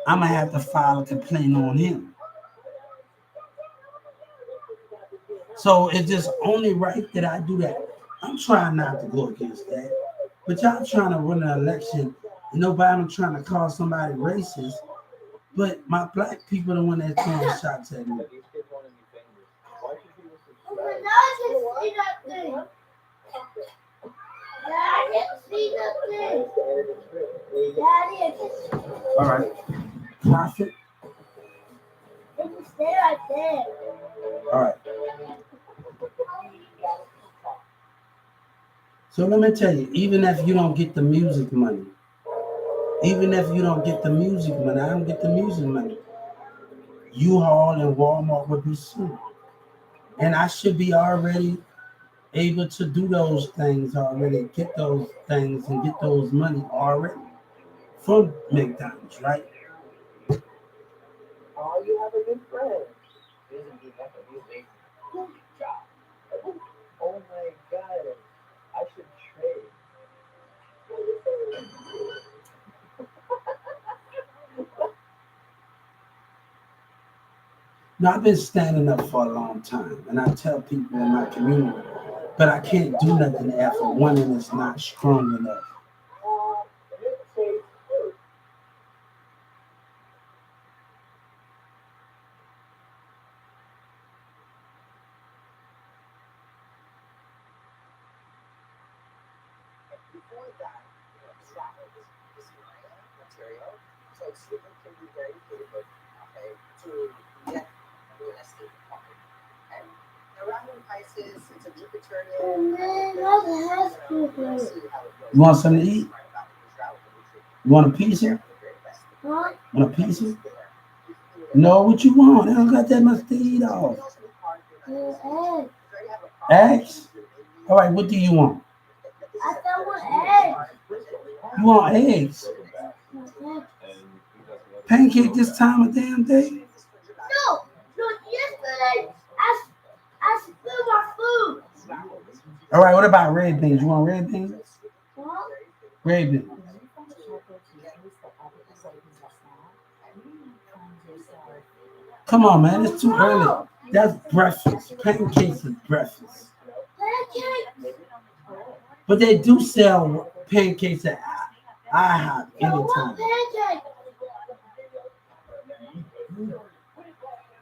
I'm gonna have to file a complaint on him. So it's just only right that I do that. I'm trying not to go against that. But y'all trying to win an election. Nobody trying to call somebody racist. But my black people the one that's throwing shots at me. Oh my God, I didn't see that thing. I didn't see that thing. Daddy, All right. Prophet. it can stay right there. All right. So let me tell you, even if you don't get the music money, I don't get the music money. U-Haul and Walmart would be sued. And I should be already able to do those things already, get those things and get those money already from McDonald's, right? Oh, you have a good friend. Oh my God, I should trade. Now, I've been standing up for a long time, and I tell people in my community, but I can't do nothing if one is not strong enough. Before that, traveled this area, Ontario, so sleeping can be very difficult, okay, to get real estate apartment. And around in prices, it's a Jupiterian. You want something to eat? You want a pizza? Huh? Want a pizza? No, what you want? I don't got that much to eat off. Eggs? All right, what do you want? I don't want eggs. You want eggs? Pancake this time of damn day? No, yesterday I spilled my food. All right, what about red beans? You want red beans? Huh? Red beans. Come on, man, it's too early. That's breakfast. Pancakes is breakfast. Pancakes. But they do sell pancakes at IHOP I want anytime. pancakes.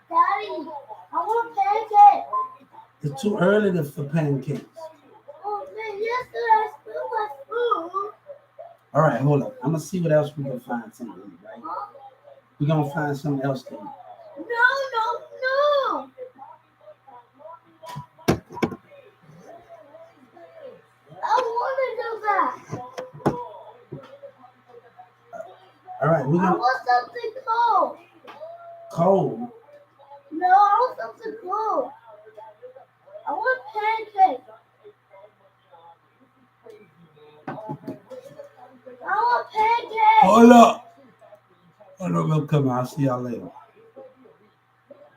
Daddy, I want pancakes. It's too early for pancakes. Oh man, yesterday I spilled my food. All right, hold up. I'm gonna see what else we can find something to eat, right? Huh? We're gonna find something else to eat. No. I want to do that. All right, we're I gonna want something cold. cold. No, I want something cold. I want pancakes. I want pancakes. Hold up. Hold up, we'll come. I'll see y'all later.